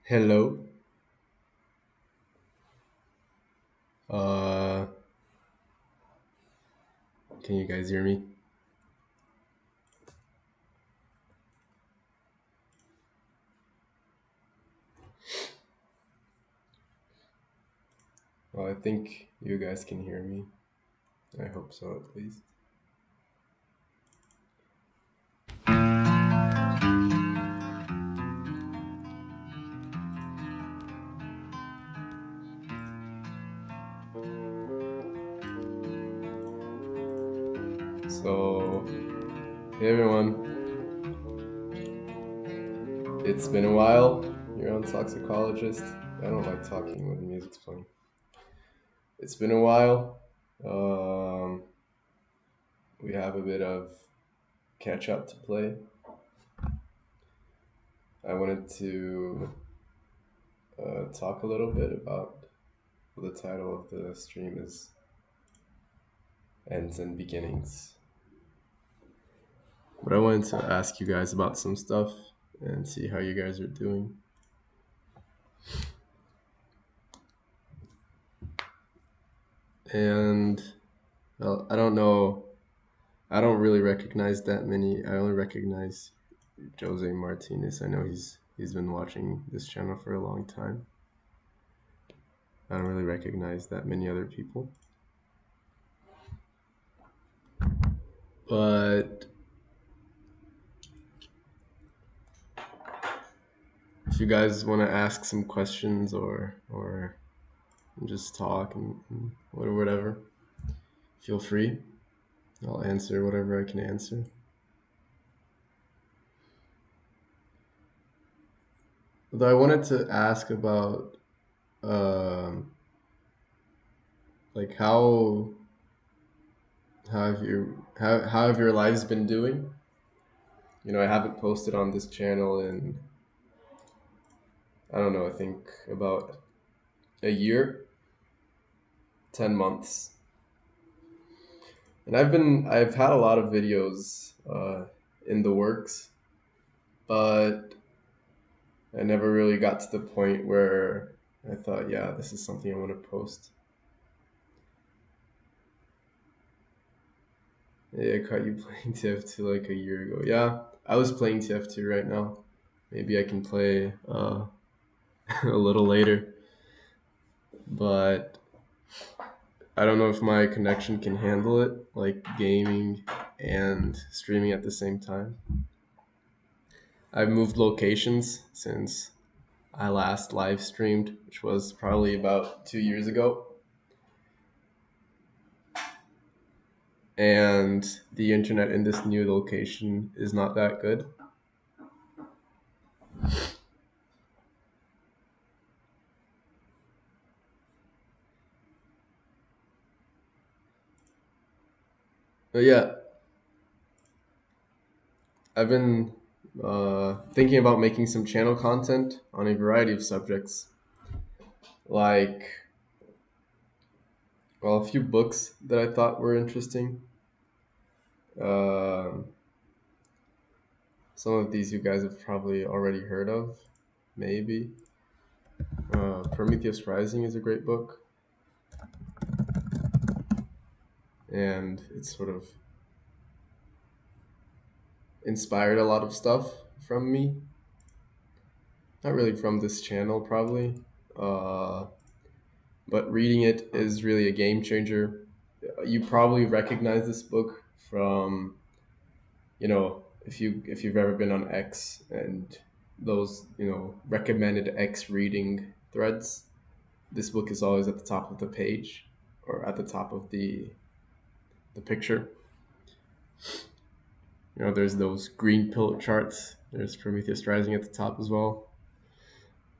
Hello. Uh, can you guys hear me? Well, I think you guys can hear me. I hope so, at least. So, hey everyone. It's been a while. You're on Toxicologist. I don't like talking when the music's playing. It's been a while. Um, we have a bit of catch up to play. I wanted to talk a little bit about the title of the stream is Ends and Beginnings. But I wanted to ask you guys about some stuff and see how you guys are doing. And well, I don't know. I don't really recognize that many. I only recognize Jose Martinez. I know he's been watching this channel for a long time. I don't really recognize that many other people. But if you guys want to ask some questions or just talk and whatever, feel free. I'll answer whatever I can answer. Although I wanted to ask about like how have your lives been doing? You know, I haven't posted on this channel in, I don't know, I think about a year, 10 months. And I've had a lot of videos in the works, but I never really got to the point where I thought, yeah, this is something I want to post. Yeah, I caught you playing TF2 like a year ago. Yeah, I was playing TF2 right now. Maybe I can play a little later, but I don't know if my connection can handle it, like gaming and streaming at the same time. I've moved locations since I last live streamed, which was probably about 2 years ago. And the internet in this new location is not that good. But yeah, I've been thinking about making some channel content on a variety of subjects, like, well, a few books that I thought were interesting. Um Some of these you guys have probably already heard of, maybe. Prometheus Rising is a great book, and it sort of inspired a lot of stuff from me. Not really from this channel, probably, but reading it is really a game changer. You probably recognize this book from, you know, if you've ever been on X and those, you know, recommended X reading threads. This book is always at the top of the page or at the top of the picture. You know, there's those green pill charts. There's Prometheus Rising at the top as well.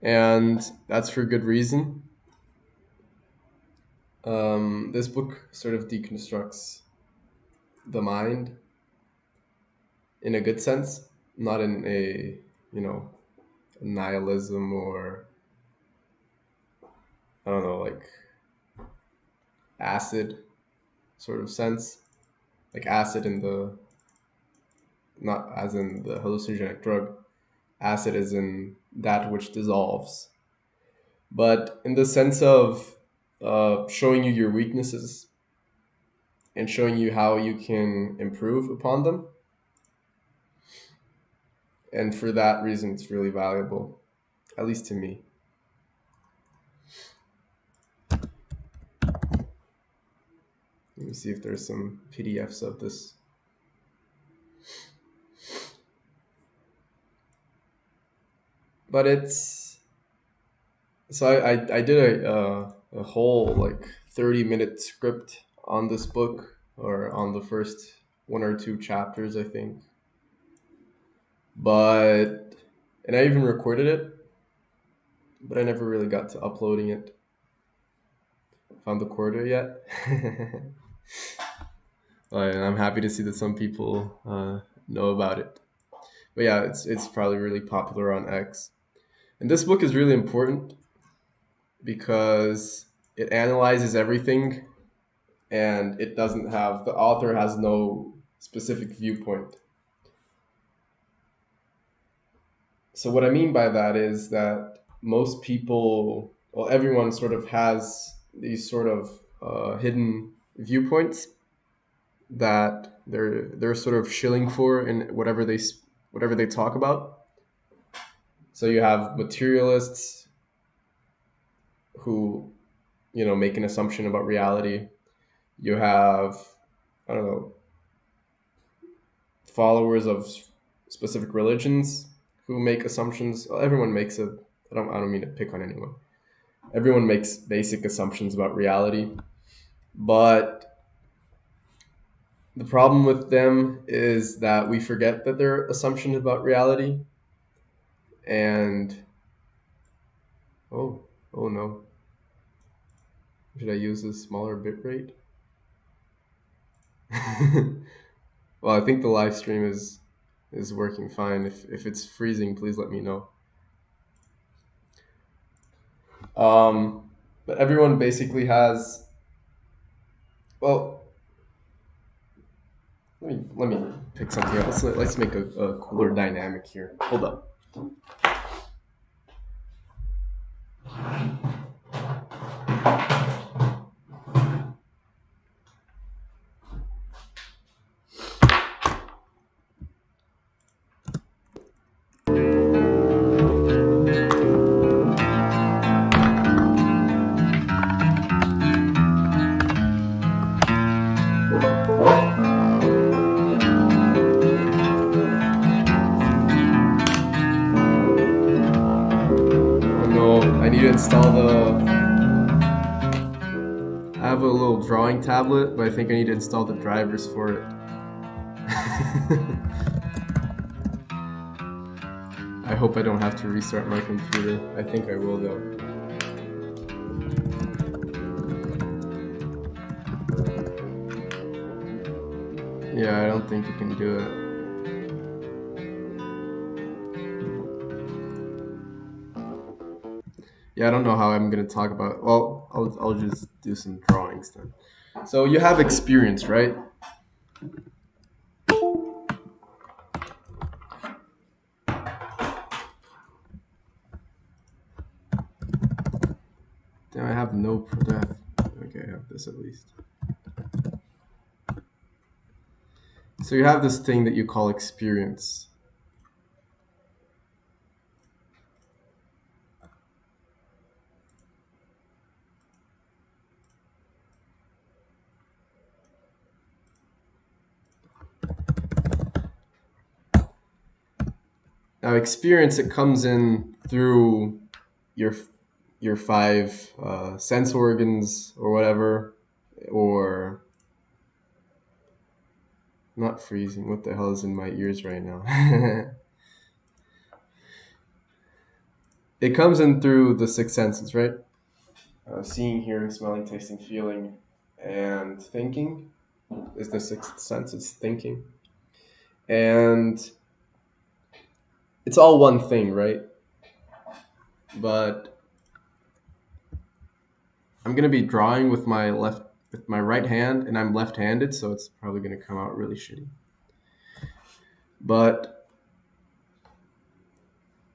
And that's for good reason. This book sort of deconstructs the mind in a good sense, not in a, you know, nihilism or, I don't know, like acid sort of sense. Like acid in the, not as in the hallucinogenic drug, acid as in that which dissolves, but in the sense of showing you your weaknesses and showing you how you can improve upon them. And for that reason, it's really valuable, at least to me. Let me see if there's some PDFs of this. But it's so I did a whole like 30-minute script on this book, or on the first one or two chapters, I think. But and I even recorded it, but I never really got to uploading it. Found the quarter yet. And I'm happy to see that some people know about it. But yeah, it's probably really popular on X. And this book is really important because it analyzes everything, and it doesn't have, the author has no specific viewpoint. So what I mean by that is that most people, well, everyone sort of has these sort of hidden viewpoints that they're sort of shilling for in whatever they talk about. So you have materialists who, make an assumption about reality. You have, I don't know, followers of specific religions who make assumptions. Well, everyone makes it. I don't mean to pick on anyone. Everyone makes basic assumptions about reality, but the problem with them is that we forget that they're assumptions about reality. And oh no, should I use a smaller bit rate? Well, I think the live stream is working fine. If it's freezing, please let me know. But everyone basically has, well, let me pick something else. Let's make a cooler dynamic here. Hold up. I need to install I have a little drawing tablet, but I think I need to install the drivers for it. I hope I don't have to restart my computer. I think I will though. Yeah, I don't think you can do it. Yeah, I don't know how I'm gonna talk about it. Well, I'll just do some drawings then. So you have experience, right? Damn, I have no depth. Okay, I have this at least. So you have this thing that you call experience. Now, experience, it comes in through your five sense organs or whatever, or not freezing. What the hell is in my ears right now? It comes in through the six senses, right? Seeing, hearing, smelling, tasting, feeling, and thinking is the sixth sense. It's thinking, and it's all one thing, right? But I'm gonna be drawing with my right hand, and I'm left-handed, so it's probably gonna come out really shitty. But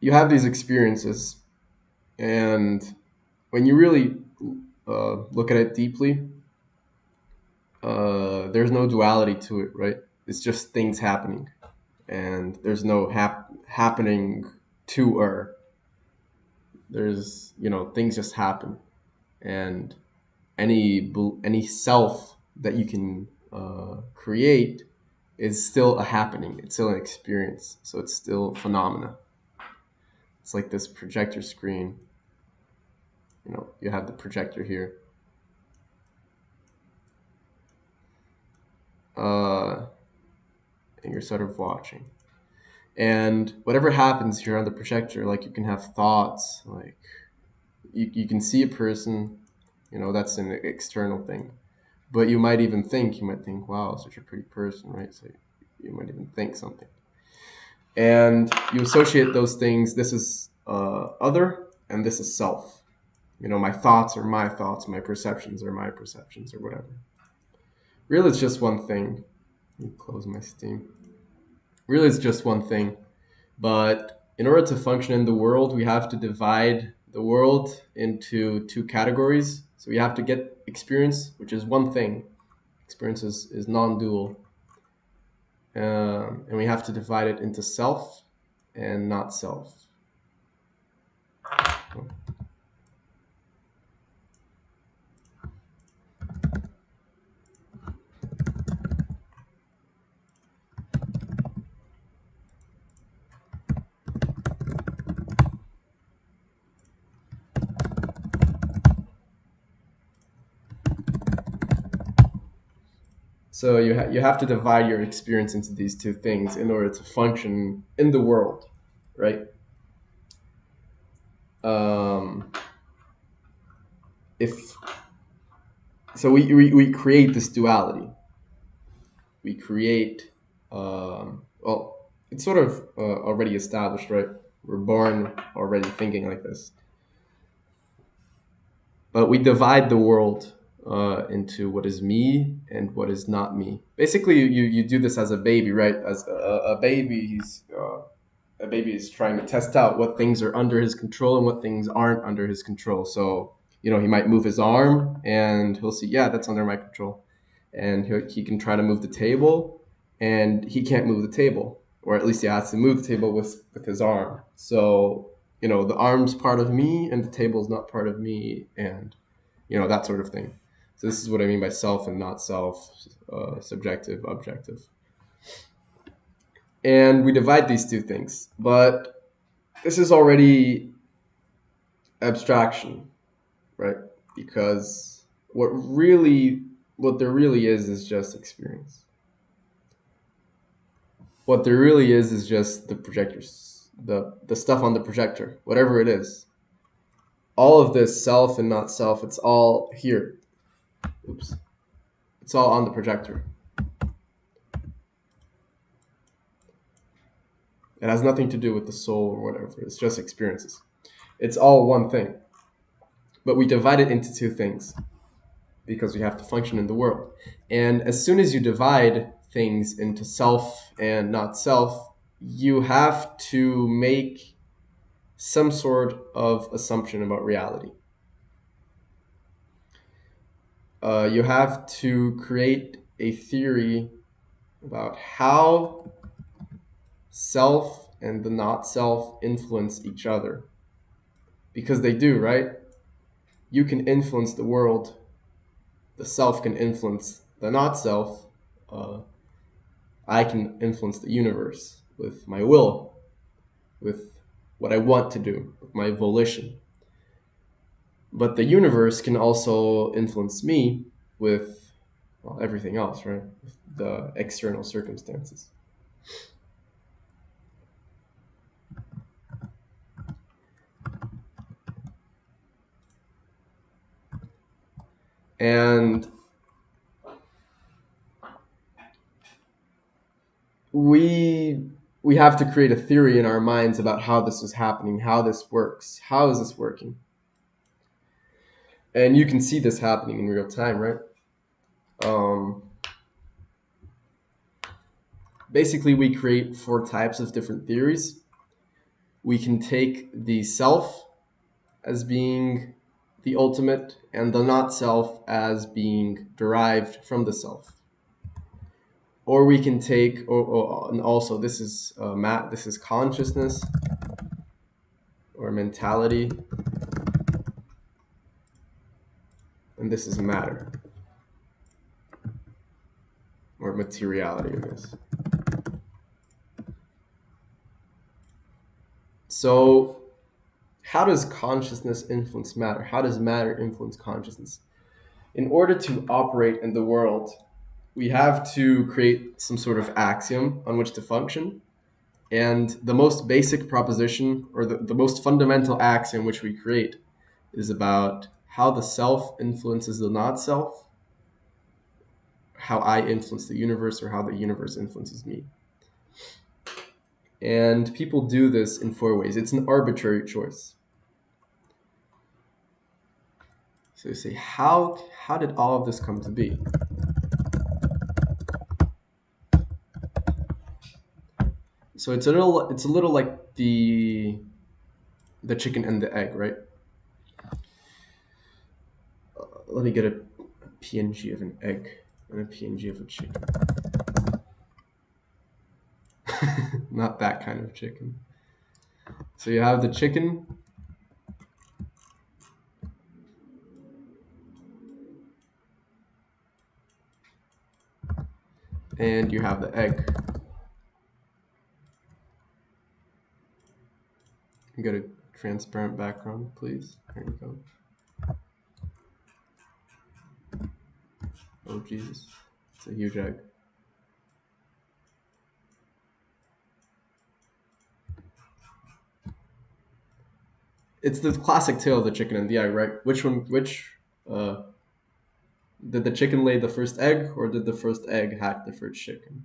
you have these experiences, and when you really look at it deeply, there's no duality to it, right? It's just things happening, and there's no happening to her. There's, things just happen, and any self that you can create is still a happening. It's still an experience. So it's still phenomena. It's like this projector screen. You have the projector here. And you're sort of watching. And whatever happens here on the projector, like you can have thoughts, like you can see a person, that's an external thing. But you might think, wow, such a pretty person, right? So you might even think something. And you associate those things. This is other, and this is self. My thoughts are my thoughts, my perceptions are my perceptions, or whatever. Really, it's just one thing. Let me close my Steam. Really, it's just one thing. But in order to function in the world, we have to divide the world into two categories. So we have to get experience, which is one thing. Experience is non-dual. And we have to divide it into self and not self. So you have to divide your experience into these two things in order to function in the world, right? If so, we create this duality. We create, well, it's sort of already established, right? We're born already thinking like this, but we divide the world into what is me and what is not me. Basically, you do this as a baby, right? As a baby, a baby is trying to test out what things are under his control and what things aren't under his control. So, he might move his arm and he'll see, yeah, that's under my control. And he can try to move the table and he can't move the table, or at least he has to move the table with his arm. So, the arm's part of me and the table's not part of me, and, that sort of thing. So this is what I mean by self and not self, subjective, objective. And we divide these two things. But this is already abstraction, right? Because what there really is just experience. What there really is just the projectors, the stuff on the projector, whatever it is. All of this self and not self, it's all here. Oops. It's all on the projector. It has nothing to do with the soul or whatever. It's just experiences. It's all one thing. But we divide it into two things because we have to function in the world. And as soon as you divide things into self and not self, you have to make some sort of assumption about reality. You have to create a theory about how self and the not self influence each other. Because they do, right? You can influence the world. The self can influence the not self. I can influence the universe with my will, with what I want to do, with my volition. But the universe can also influence me with, well, everything else, right? With the external circumstances. And we have to create a theory in our minds about how this is happening, how this works. How is this working? And you can see this happening in real time, right? Basically, we create 4 types of different theories. we can take the self as being the ultimate and the not self as being derived from the self. Or we can take, and also this is this is consciousness or mentality, and this is matter or materiality, I guess. So how does consciousness influence matter? How does matter influence consciousness? In order to operate in the world, we have to create some sort of axiom on which to function. And the most basic proposition, or the most fundamental axiom which we create, is about how the self influences the not self, how I influence the universe, or how the universe influences me. And people do this in 4 ways. It's an arbitrary choice. So you say, how did all of this come to be? So it's a little like the chicken and the egg, right? Let me get a PNG of an egg and a PNG of a chicken. Not that kind of chicken. So you have the chicken, and you have the egg. You get a transparent background, please. There you go. Oh Jesus, it's a huge egg. It's the classic tale of the chicken and the egg, right? Which did the chicken lay the first egg, or did the first egg hatch the first chicken?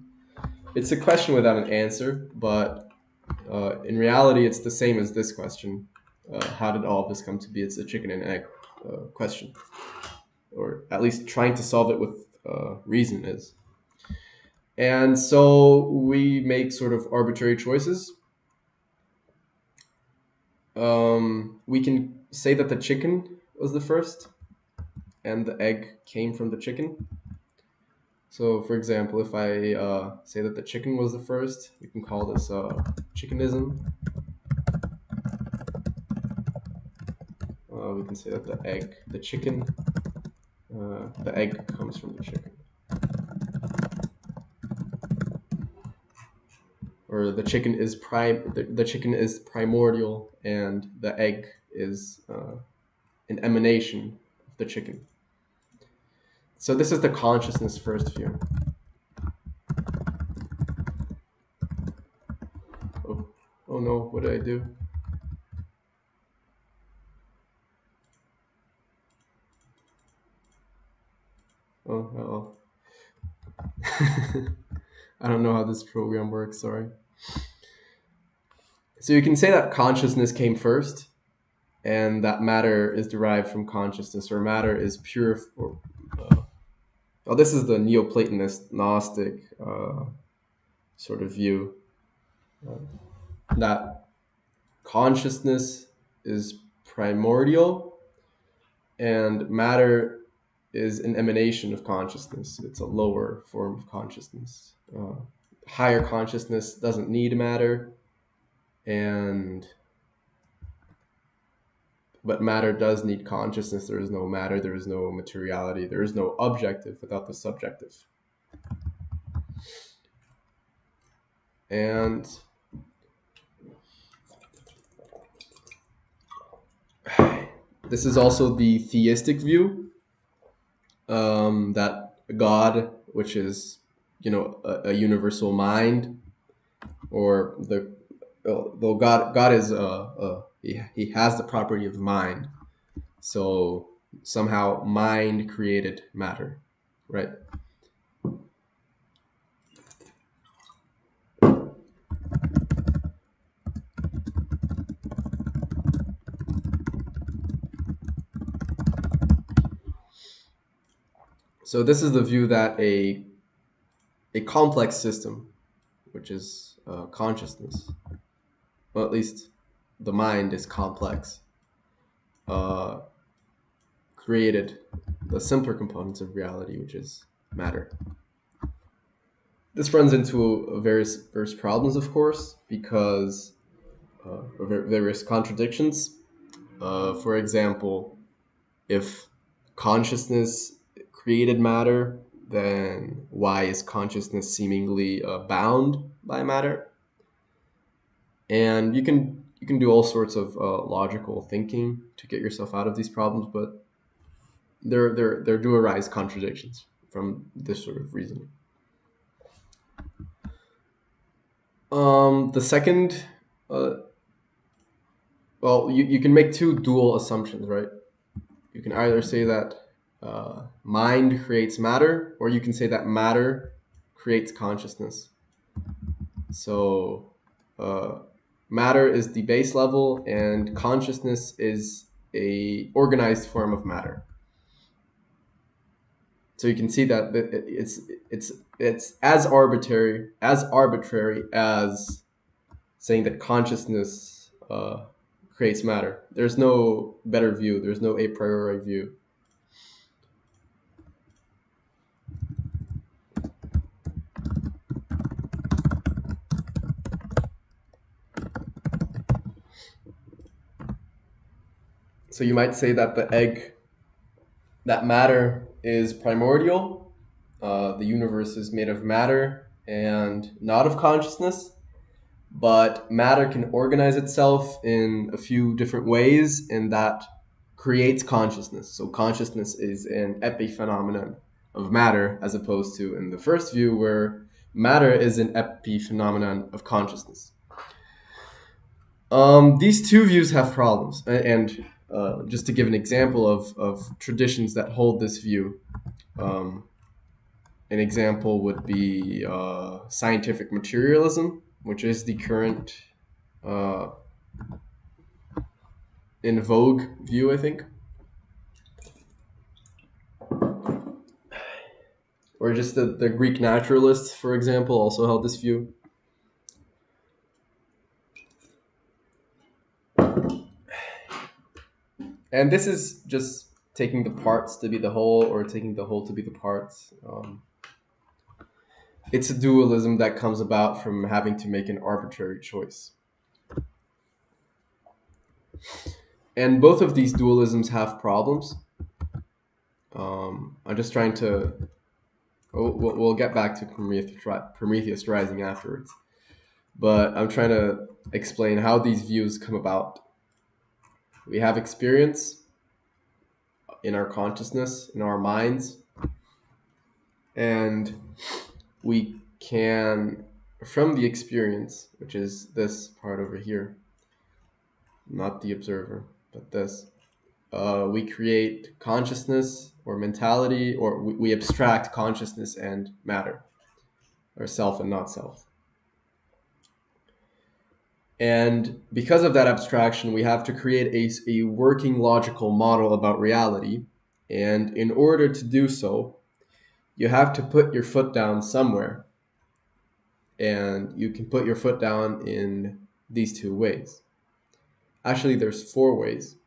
It's a question without an answer, but in reality, it's the same as this question. How did all of this come to be? It's a chicken and egg question, or at least trying to solve it with reason is. And so we make sort of arbitrary choices. We can say that the chicken was the first, and the egg came from the chicken. So, for example, if I say that the chicken was the first, we can call this chickenism. We can say that the egg comes from the chicken. Or the chicken is primordial, and the egg is an emanation of the chicken. So this is the consciousness first view. Oh no, what did I do? Oh. I don't know how this program works, sorry. So you can say that consciousness came first, and that matter is derived from consciousness, or matter is pure. This is the Neoplatonist Gnostic sort of view, that consciousness is primordial, and matter is an emanation of consciousness. It's a lower form of consciousness. Higher consciousness doesn't need matter, but matter does need consciousness. There is no matter, there is no materiality, there is no objective without the subjective. And this is also the theistic view, that God, which is, a universal mind, or though God is he has the property of mind, so somehow mind created matter, right? So this is the view that a complex system, which is consciousness, well, at least the mind is complex, created the simpler components of reality, which is matter. This runs into various problems, of course, because various contradictions. For example, if consciousness created matter, then why is consciousness seemingly bound by matter? And you can do all sorts of logical thinking to get yourself out of these problems, but there do arise contradictions from this sort of reasoning. The second, well, you can make two dual assumptions, right? You can either say that mind creates matter, or you can say that matter creates consciousness. So matter is the base level, and consciousness is a organized form of matter. So you can see that it's as arbitrary as saying that consciousness creates matter. There's no better view. There's no a priori view. So you might say that that matter is primordial. The universe is made of matter and not of consciousness. But matter can organize itself in a few different ways, and that creates consciousness. So consciousness is an epiphenomenon of matter, as opposed to in the first view where matter is an epiphenomenon of consciousness. These two views have problems, and just to give an example of traditions that hold this view, an example would be scientific materialism, which is the current in vogue view, I think. Or just the Greek naturalists, for example, also held this view. And this is just taking the parts to be the whole, or taking the whole to be the parts. It's a dualism that comes about from having to make an arbitrary choice. And both of these dualisms have problems. I'm just trying to... We'll get back to Prometheus Rising afterwards. But I'm trying to explain how these views come about. We have experience in our consciousness, in our minds, and we can, from the experience, which is this part over here, not the observer, but this, we create consciousness or mentality, or we abstract consciousness and matter, or self and not self. And because of that abstraction, we have to create a working logical model about reality. And in order to do so, you have to put your foot down somewhere. And you can put your foot down in these two ways. Actually, there's four ways.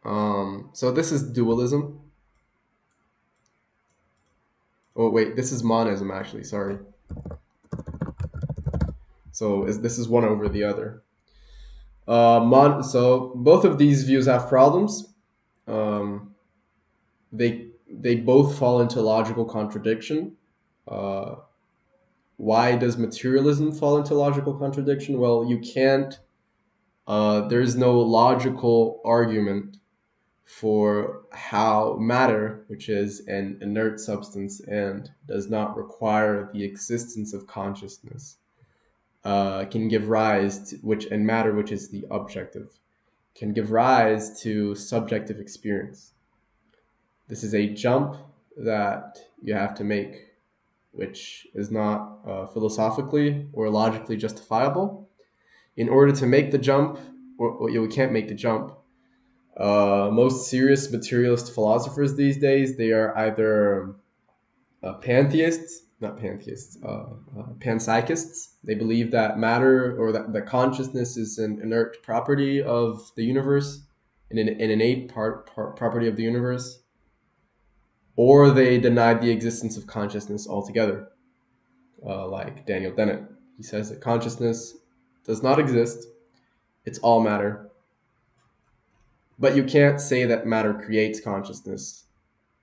So this is dualism. Oh, wait, this is monism, actually, sorry. So this is one over the other. So both of these views have problems. They both fall into logical contradiction. Why does materialism fall into logical contradiction? Well, you can't. There is no logical argument for how matter, which is an inert substance and does not require the existence of consciousness, can give rise to, and matter, which is the objective, can give rise to subjective experience. This is a jump that you have to make, which is not philosophically or logically justifiable. In order to make the jump, or you can't make the jump. Most serious materialist philosophers these days, they are either pantheists, not pantheists, panpsychists. They believe that matter, or that consciousness, is an inert property of the universe, an innate property of the universe, or they denied the existence of consciousness altogether, like Daniel Dennett. He says that consciousness does not exist, it's all matter. But you can't say that matter creates consciousness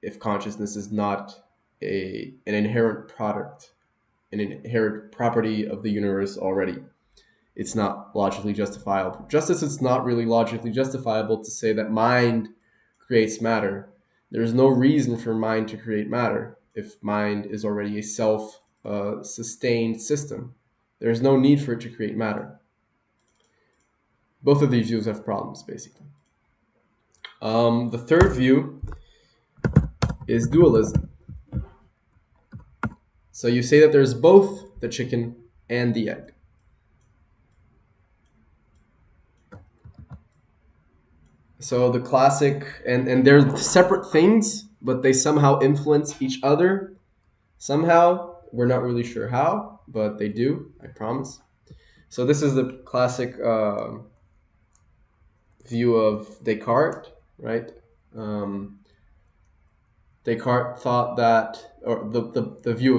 if consciousness is not an inherent product, an inherent property of the universe already. It's not logically justifiable. Just as it's not really logically justifiable to say that mind creates matter. There's no reason for mind to create matter if mind is already a self-sustained system. There's no need for it to create matter. Both of these views have problems, basically. The third view is dualism. So you say that there's both the chicken and the egg. So the classic, and they're separate things, but they somehow influence each other. Somehow, we're not really sure how, but they do, I promise. So this is the classic view of Descartes, right? Descartes thought that, or the view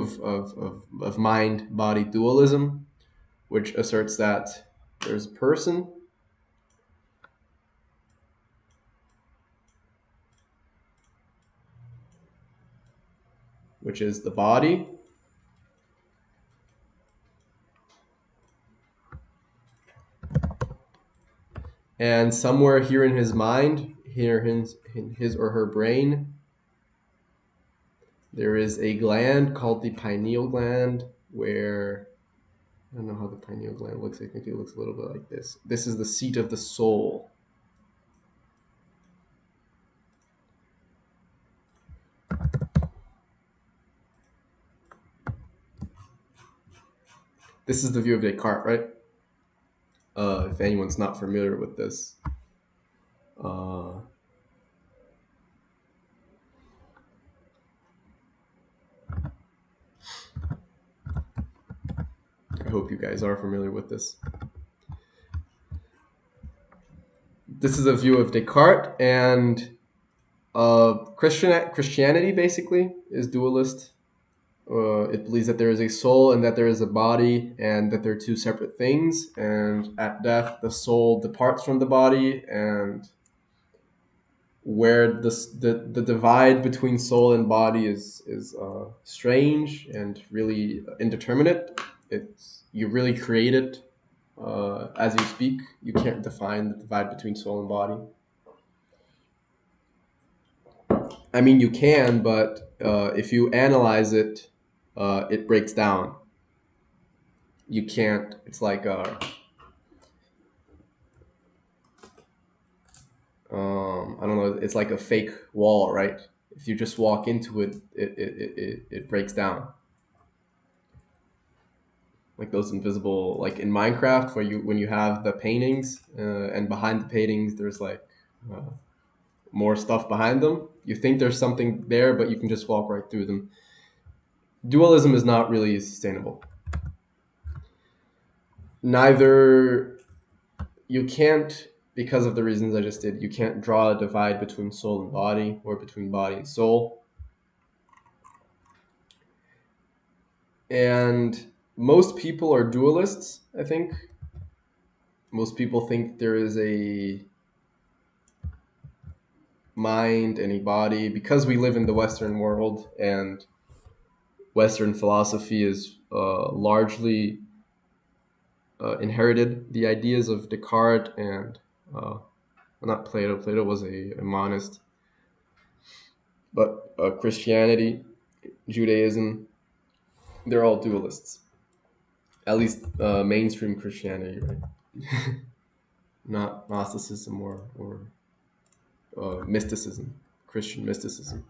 of mind-body dualism, which asserts that there's a person, which is the body, and somewhere here in his mind, here in his or her brain, there is a gland called the pineal gland, where, I don't know how the pineal gland looks. I think it looks a little bit like this. This is the seat of the soul. This is the view of Descartes, right? If anyone's not familiar with this. I hope you guys are familiar with this. This is a view of Descartes, and Christianity basically is dualist. It believes that there is a soul and that there is a body, and that they're two separate things, and at death the soul departs from the body, and where the divide between soul and body is strange and really indeterminate. You really create it as you speak. You can't define the divide between soul and body. I mean, you can, but if you analyze it, it breaks down. You can't. It's like I don't know. It's like a fake wall, right? If you just walk into it, it breaks down. Like those invisible, like in Minecraft, where when you have the paintings, and behind the paintings there's like more stuff behind them. You think there's something there, but you can just walk right through them. Dualism is not really sustainable. Neither, you can't, because of the reasons I just did, you can't draw a divide between soul and body, or between body and soul. And most people are dualists, I think. Most people think there is a mind and a body, because we live in the Western world, and Western philosophy is largely inherited the ideas of Descartes and not Plato. Plato was a monist. But Christianity, Judaism, they're all dualists. At least mainstream Christianity, right? Not Gnosticism or mysticism, Christian mysticism.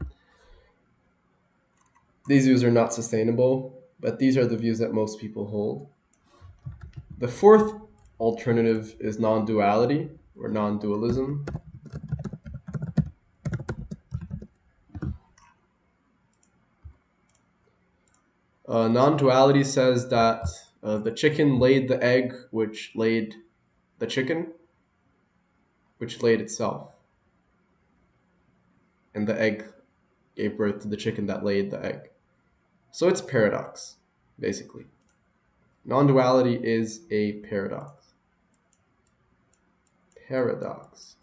These views are not sustainable, but these are the views that most people hold. The fourth alternative is non-duality, or non-dualism. Non-duality says that the chicken laid the egg, which laid the chicken, which laid itself. And the egg gave birth to the chicken that laid the egg. So it's paradox, basically. Non-duality is a paradox. Paradox.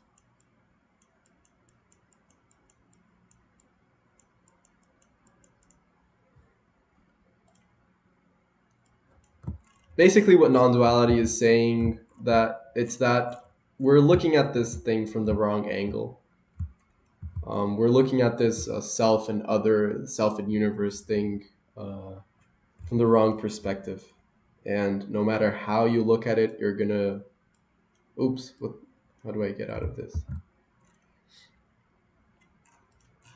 Basically what non-duality is saying, that it's that we're looking at this thing from the wrong angle. We're looking at this self and other, self and universe thing from the wrong perspective. And no matter how you look at it, you're gonna... Oops, how do I get out of this?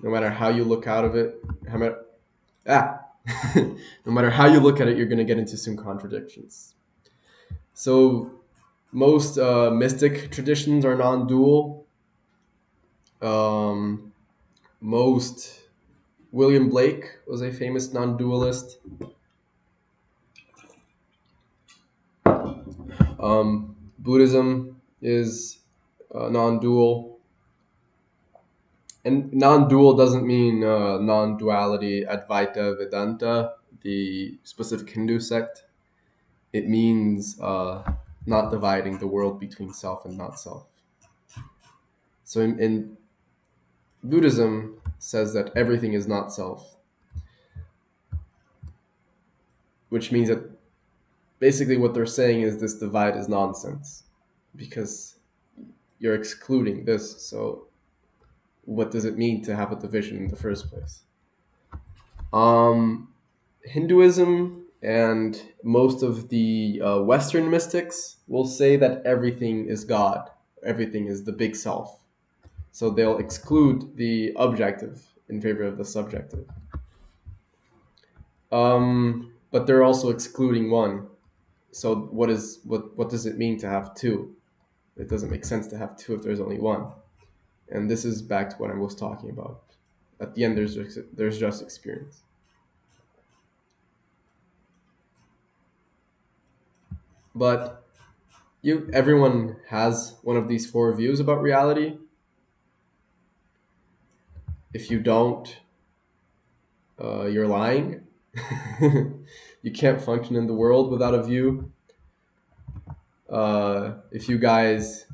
No matter how you look out of it, no matter how you look at it, you're gonna get into some contradictions. So most mystic traditions are non-dual. William Blake was a famous non-dualist. Buddhism is non-dual. And non-dual doesn't mean non-duality Advaita Vedanta, the specific Hindu sect. It means not dividing the world between self and not self. So in Buddhism says that everything is not self, which means that basically what they're saying is this divide is nonsense because you're excluding this. So what does it mean to have a division in the first place? Hinduism and most of the Western mystics will say that everything is God, everything is the big self. So they'll exclude the objective in favor of the subjective. But they're also excluding one. So what does it mean to have two? It doesn't make sense to have two if there's only one. And this is back to what I was talking about. At the end, there's just experience. But everyone has one of these four views about reality. If you don't, you're lying. You can't function in the world without a view. If you guys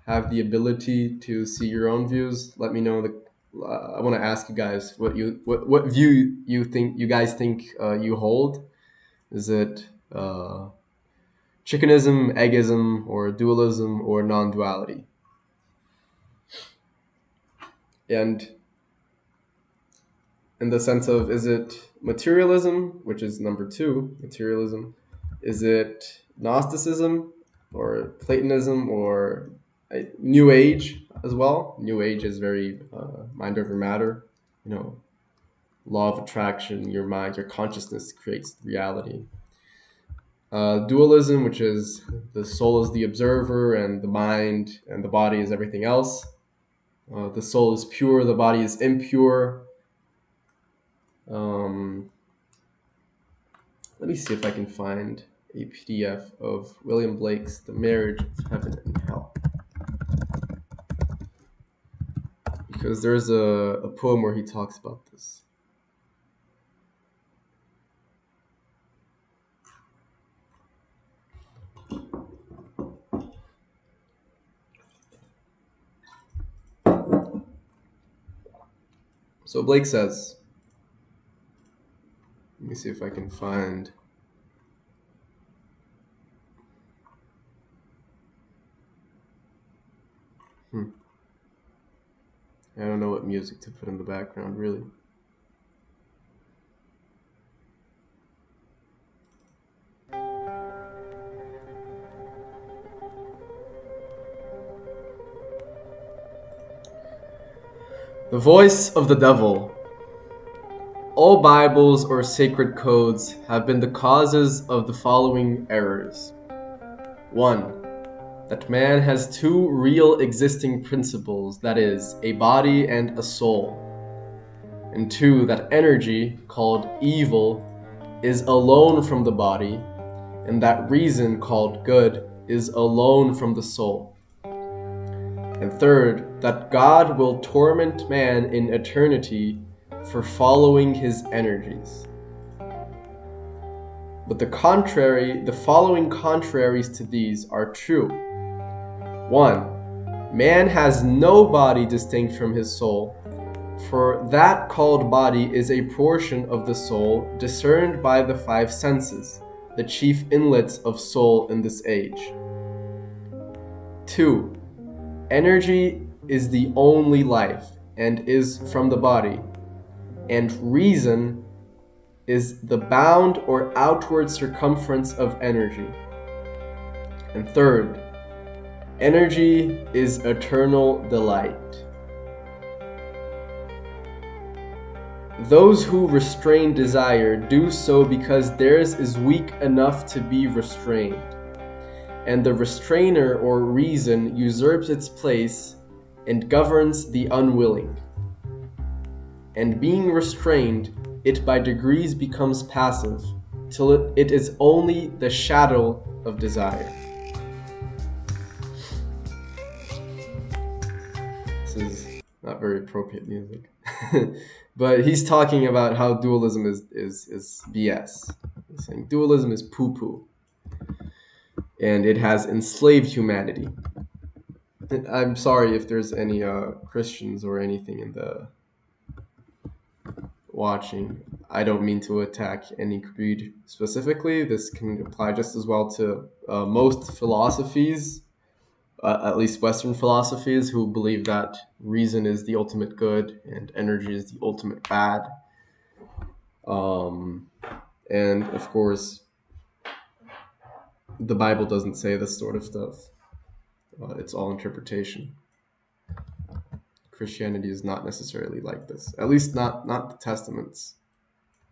have the ability to see your own views, let me know. I want to ask you guys what view you guys think you hold. Is it chickenism, eggism, or dualism, or non-duality? And in the sense of, is it materialism, which is number 2, materialism? Is it Gnosticism or Platonism or New Age as well? New Age is very mind over matter, law of attraction, your mind, your consciousness creates reality. Dualism, which is the soul is the observer and the mind and the body is everything else. The soul is pure, the body is impure. Let me see if I can find a PDF of William Blake's The Marriage of Heaven and Hell. Because there's a poem where he talks about this. So Blake says, let me see if I can find... I don't know what music to put in the background, really. The voice of the devil. All Bibles or sacred codes have been the causes of the following errors. 1. That man has two real existing principles, that is, a body and a soul. And 2. That energy, called evil, is alone from the body, and that reason called good is alone from the soul. And third, that God will torment man in eternity for following his energies. But the following contraries to these are true. 1. Man has no body distinct from his soul, for that called body is a portion of the soul discerned by the five senses, the chief inlets of soul in this age. 2. Energy is the only life and is from the body, and reason is the bound or outward circumference of energy. And third, energy is eternal delight. Those who restrain desire do so because theirs is weak enough to be restrained, and the restrainer or reason usurps its place and governs the unwilling. And being restrained, it by degrees becomes passive, till it is only the shadow of desire. This is not very appropriate music. But he's talking about how dualism is BS. He's saying dualism is poo-poo. And it has enslaved humanity. I'm sorry if there's any Christians or anything in the watching. I don't mean to attack any creed specifically. This can apply just as well to most philosophies, at least Western philosophies, who believe that reason is the ultimate good and energy is the ultimate bad. And of course, the Bible doesn't say this sort of stuff. It's all interpretation. Christianity is not necessarily like this. At least not the Testaments.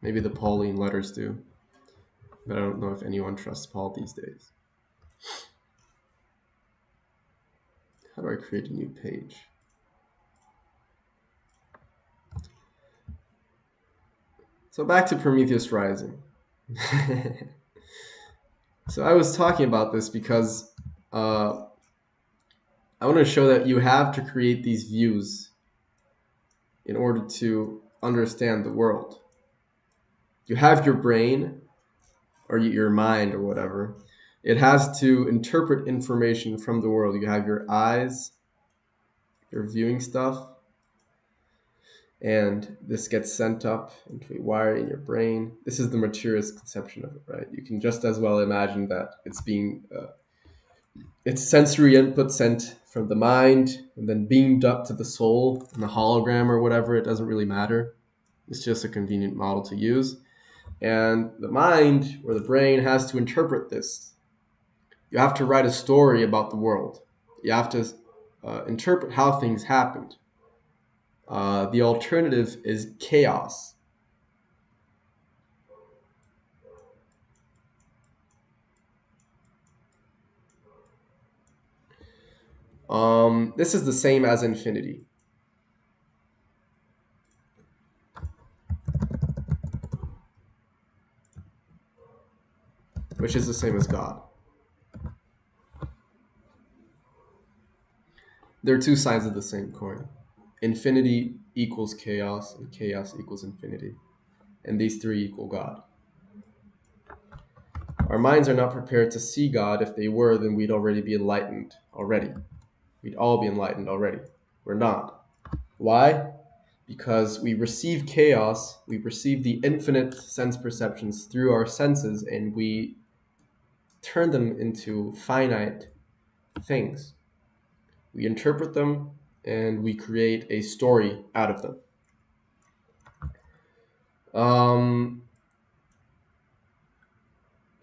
Maybe the Pauline letters do. But I don't know if anyone trusts Paul these days. How do I create a new page? So back to Prometheus Rising. So I was talking about this because I want to show that you have to create these views in order to understand the world. You have your brain, or your mind, or whatever. It has to interpret information from the world. You have your eyes, you're viewing stuff, and this gets sent up into a wire in your brain. This is the materialist conception of it, right? You can just as well imagine that it's being it's sensory input sent from the mind and then beamed up to the soul in the hologram or whatever. It doesn't really matter. It's just a convenient model to use. And the mind or the brain has to interpret this. You have to write a story about the world. You have to interpret how things happened. The alternative is chaos. This is the same as infinity. Which is the same as God. They're two sides of the same coin. Infinity equals chaos, and chaos equals infinity. And these three equal God. Our minds are not prepared to see God. If they were, then we'd already be enlightened already. We'd all be enlightened already. We're not. Why? Because we receive chaos, we perceive the infinite sense perceptions through our senses, and we turn them into finite things. We interpret them, and we create a story out of them.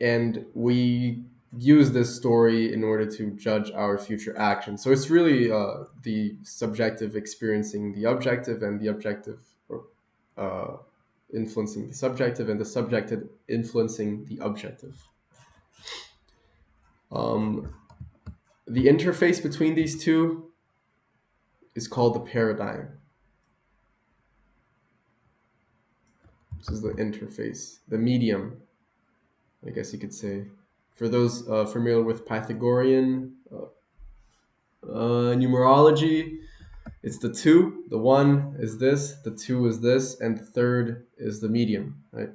And we use this story in order to judge our future actions. So it's really the subjective experiencing the objective, and the objective influencing the subjective, and the subjective influencing the objective. The interface between these two is called the paradigm. This is the interface, the medium, I guess you could say. For those familiar with Pythagorean numerology, it's the 2. The 1 is this, the 2 is this, and the 3rd is the medium, right?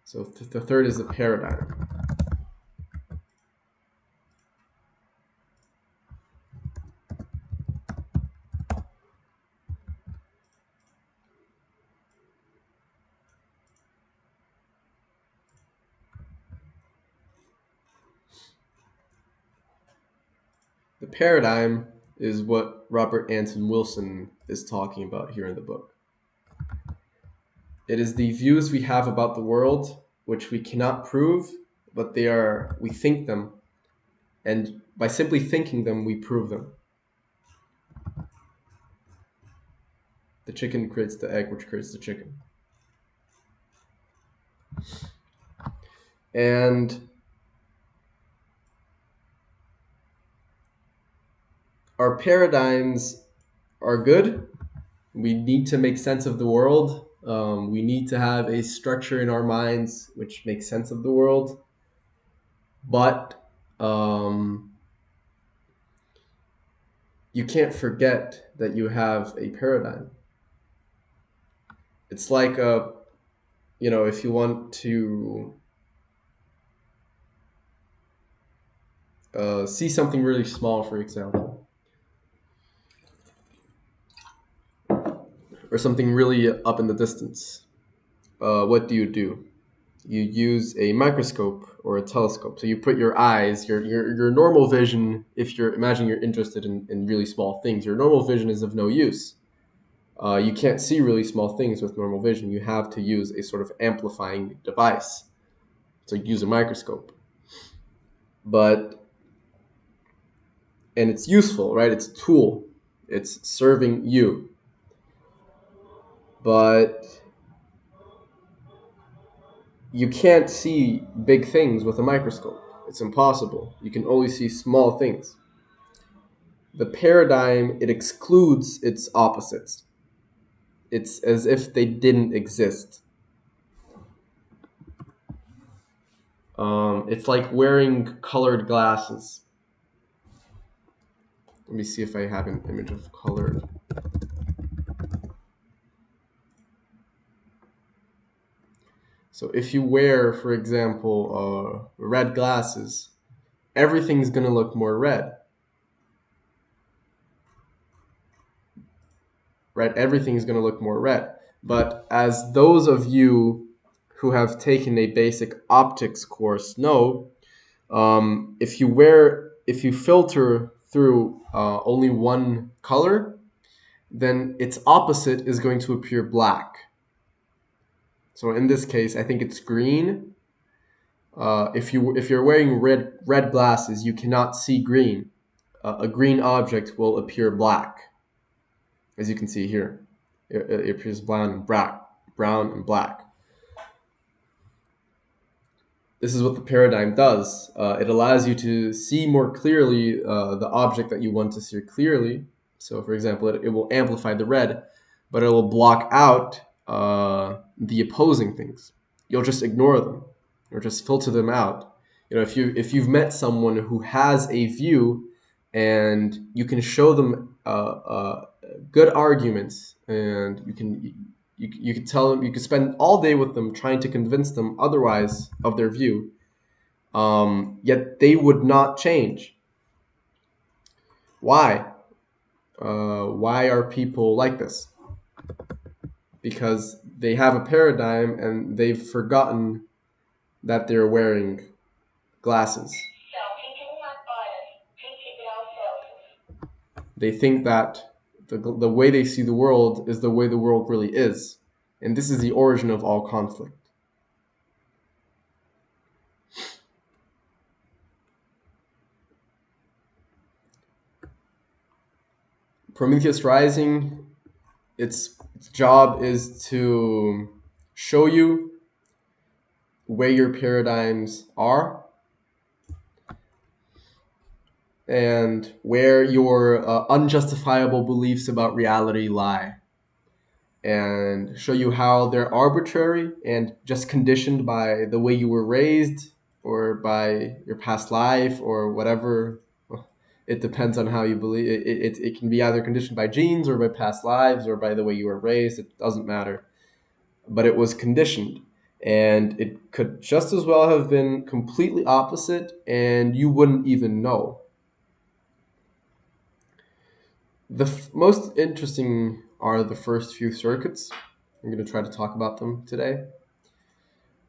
So the 3rd is the paradigm. The paradigm is what Robert Anton Wilson is talking about here in the book. It is the views we have about the world, which we cannot prove, but we think them, and by simply thinking them, we prove them. The chicken creates the egg, which creates the chicken. And our paradigms are good. We need to make sense of the world. We need to have a structure in our minds which makes sense of the world. But you can't forget that you have a paradigm. It's like if you want to see something really small, for example, or something really up in the distance, what do? You use a microscope or a telescope. So you put your eyes, your normal vision, if imagine you're interested in really small things, your normal vision is of no use. You can't see really small things with normal vision. You have to use a sort of amplifying device. So you use a microscope. And it's useful, right? It's a tool. It's serving you. But you can't see big things with a microscope. It's impossible. You can only see small things. The paradigm, it excludes its opposites. It's as if they didn't exist. It's like wearing colored glasses. Let me see if I have an image of colored. So if you wear, for example, red glasses, everything's going to look more red. Right? Everything's going to look more red. But as those of you who have taken a basic optics course know, if you filter through only one color, then its opposite is going to appear black. So in this case, I think it's green. If you're wearing red glasses, you cannot see green. A green object will appear black, as you can see here. It appears brown and black. This is what the paradigm does. It allows you to see more clearly the object that you want to see clearly. So, for example, it will amplify the red, but it will block out the opposing things. You'll just ignore them or just filter them out. If you've met someone who has a view and you can show them good arguments, and you could tell them, you could spend all day with them trying to convince them otherwise of their view, yet they would not change. Why? Why are people like this? Because they have a paradigm and they've forgotten that they're wearing glasses. They think that the way they see the world is the way the world really is. And this is the origin of all conflict. Prometheus Rising, its job is to show you where your paradigms are and where your unjustifiable beliefs about reality lie. and show you how they're arbitrary and just conditioned by the way you were raised or by your past life or whatever. Well, it depends on how you believe. It can be either conditioned by genes or by past lives or by the way you were raised. It doesn't matter. But it was conditioned. And it could just as well have been completely opposite, and you wouldn't even know. The most interesting are the first few circuits. I'm going to try to talk about them today.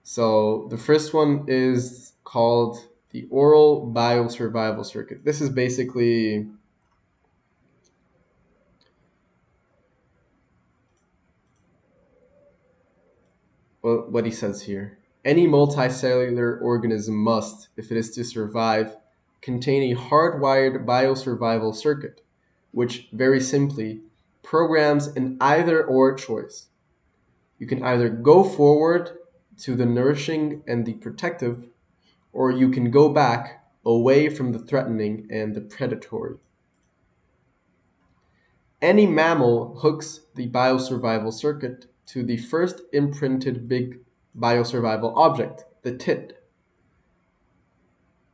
So the first one is called the oral biosurvival circuit. This is basically what he says here. Any multicellular organism must, if it is to survive, contain a hardwired biosurvival circuit, which very simply programs an either or choice. You can either go forward to the nourishing and the protective, or you can go back away from the threatening and the predatory. Any mammal hooks the biosurvival circuit to the first imprinted big biosurvival object, the tit,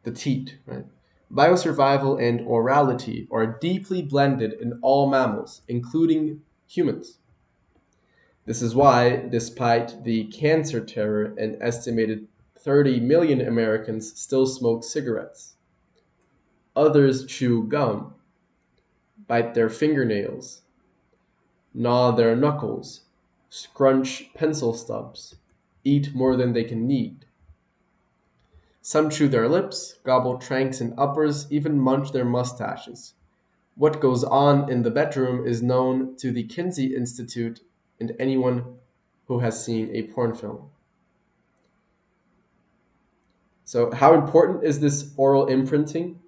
the teat, right? Biosurvival and orality are deeply blended in all mammals, including humans. This is why, despite the cancer terror, an estimated 30 million Americans still smoke cigarettes. Others chew gum, bite their fingernails, gnaw their knuckles, scrunch pencil stubs, eat more than they can knead. Some chew their lips, gobble tranks and uppers, even munch their mustaches. What goes on in the bedroom is known to the Kinsey Institute and anyone who has seen a porn film. So how important is this oral imprinting?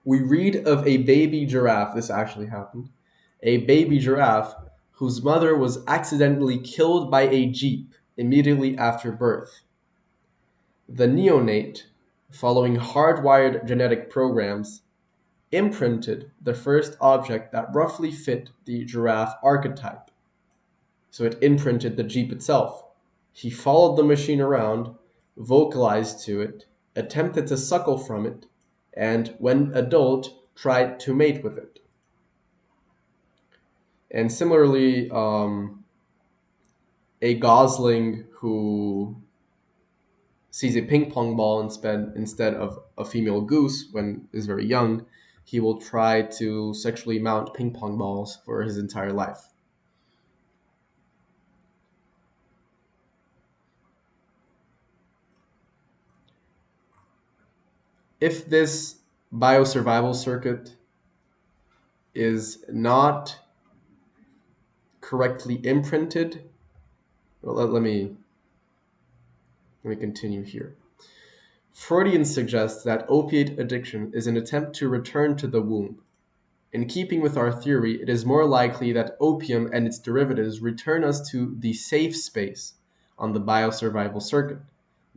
We read of a baby giraffe, this actually happened, a baby giraffe whose mother was accidentally killed by a jeep immediately after birth. The neonate, following hardwired genetic programs, imprinted the first object that roughly fit the giraffe archetype. So it imprinted the jeep itself. He followed the machine around, vocalized to it, attempted to suckle from it, and when adult, tried to mate with it. And similarly, a gosling who sees a ping pong ball instead of a female goose when is very young, he will try to sexually mount ping pong balls for his entire life. If this biosurvival circuit is not correctly imprinted, well, let me continue here. Freudian suggests that opiate addiction is an attempt to return to the womb. In keeping with our theory, it is more likely that opium and its derivatives return us to the safe space on the biosurvival circuit,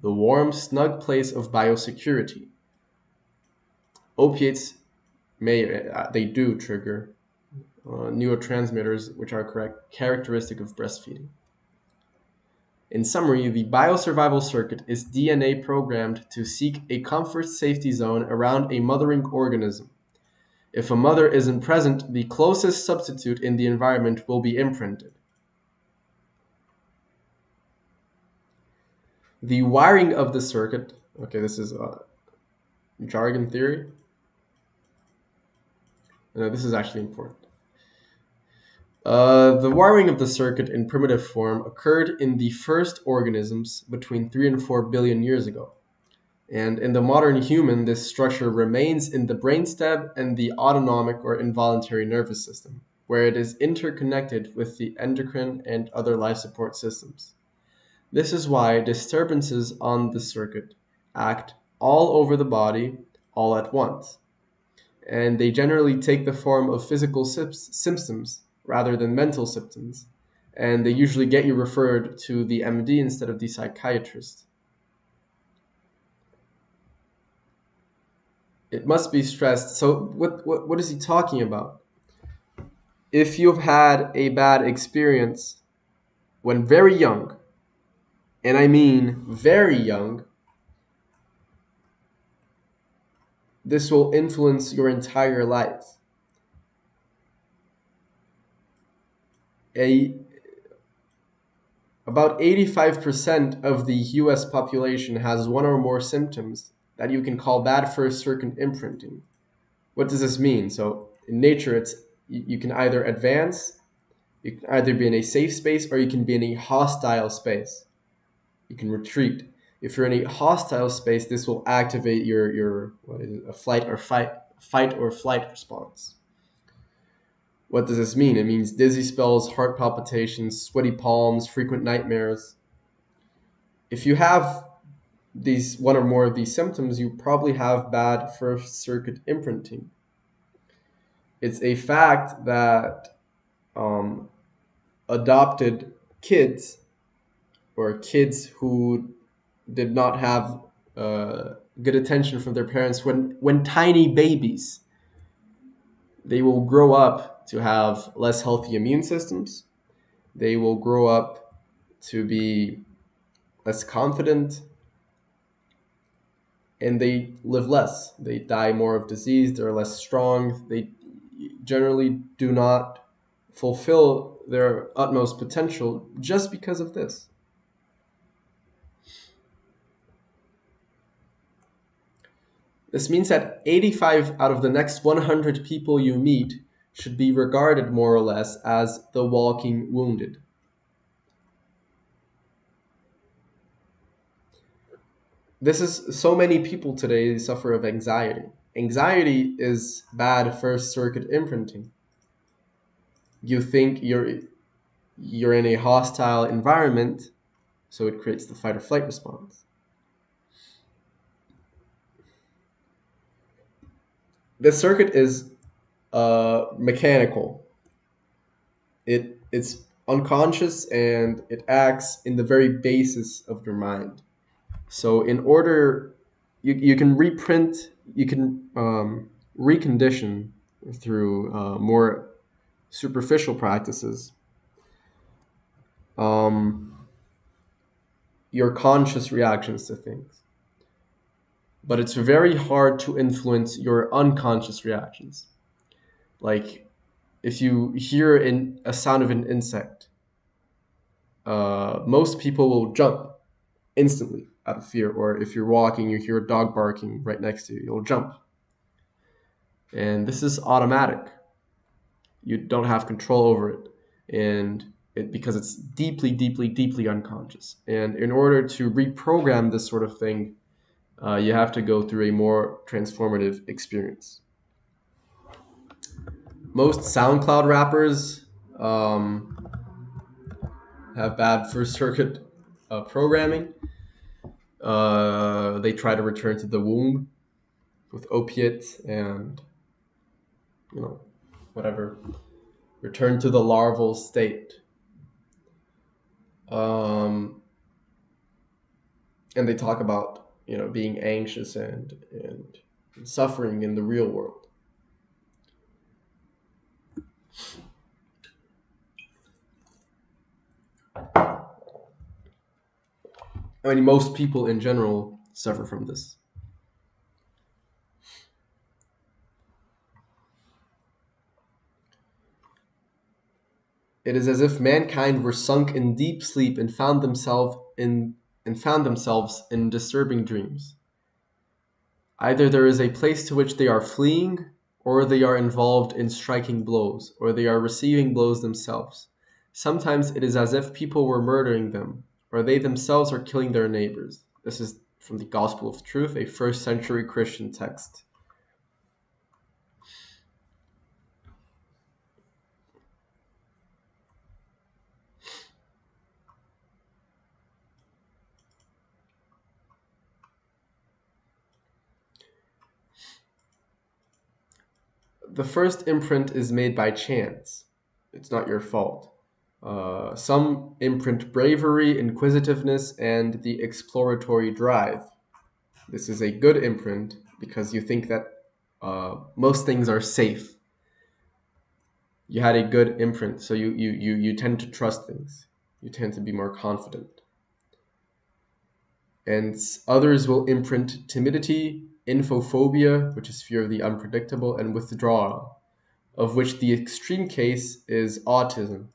the warm, snug place of biosecurity. Opiates they do trigger neurotransmitters which are characteristic of breastfeeding. In summary, the biosurvival circuit is DNA programmed to seek a comfort safety zone around a mothering organism. If a mother isn't present, the closest substitute in the environment will be imprinted. The wiring of the circuit, okay, this is jargon theory. No, this is actually important. The wiring of the circuit in primitive form occurred in the first organisms between 3 and 4 billion years ago. And in the modern human, this structure remains in the brainstem and the autonomic or involuntary nervous system, where it is interconnected with the endocrine and other life support systems. This is why disturbances on the circuit act all over the body all at once, and they generally take the form of physical symptoms rather than mental symptoms, and they usually get you referred to the MD instead of the psychiatrist. It must be stressed. So what is he talking about? If you've had a bad experience when very young, and I mean very young, this will influence your entire life. A, about 85% of the US population has one or more symptoms that you can call bad first circuit imprinting. What does this mean? So in nature, you can either advance, you can either be in a safe space, or you can be in a hostile space. You can retreat. If you're in a hostile space, this will activate your what is it, a fight or flight response. What does this mean? It means dizzy spells, heart palpitations, sweaty palms, frequent nightmares. If you have these one or more of these symptoms, you probably have bad first circuit imprinting. It's a fact that um, adopted kids or kids who did not have good attention from their parents when tiny babies, they will grow up to have less healthy immune systems. They will grow up to be less confident, and they live less. They die more of disease. They're less strong. They generally do not fulfill their utmost potential just because of this. This means that 85 out of the next 100 people you meet should be regarded more or less as the walking wounded. This is so many people today suffer of anxiety. Anxiety is bad first circuit imprinting. You think you're in a hostile environment, so it creates the fight or flight response. The circuit is mechanical. It's unconscious and it acts in the very basis of your mind. So in order, you can reprint, you can recondition through more superficial practices um, your conscious reactions to things. But it's very hard to influence your unconscious reactions. Like if you hear a sound of an insect, most people will jump instantly out of fear. Or if you're walking, you hear a dog barking right next to you, you'll jump. And this is automatic. You don't have control over it, because it's deeply, deeply, deeply unconscious. And in order to reprogram this sort of thing, you have to go through a more transformative experience. Most SoundCloud rappers have bad first circuit programming. They try to return to the womb with opiates and whatever. Return to the larval state. And they talk about being anxious and suffering in the real world. I mean, most people in general suffer from this. It is as if mankind were sunk in deep sleep and found themselves in disturbing dreams. Either there is a place to which they are fleeing, or they are involved in striking blows, or they are receiving blows themselves. Sometimes it is as if people were murdering them, or they themselves are killing their neighbors. This is from the Gospel of Truth, a first century Christian text. The first imprint is made by chance. It's not your fault. Some imprint bravery, inquisitiveness, and the exploratory drive. This is a good imprint because you think that most things are safe. You had a good imprint, so you tend to trust things. You tend to be more confident. And others will imprint timidity, infophobia, which is fear of the unpredictable, and withdrawal, of which the extreme case is autism.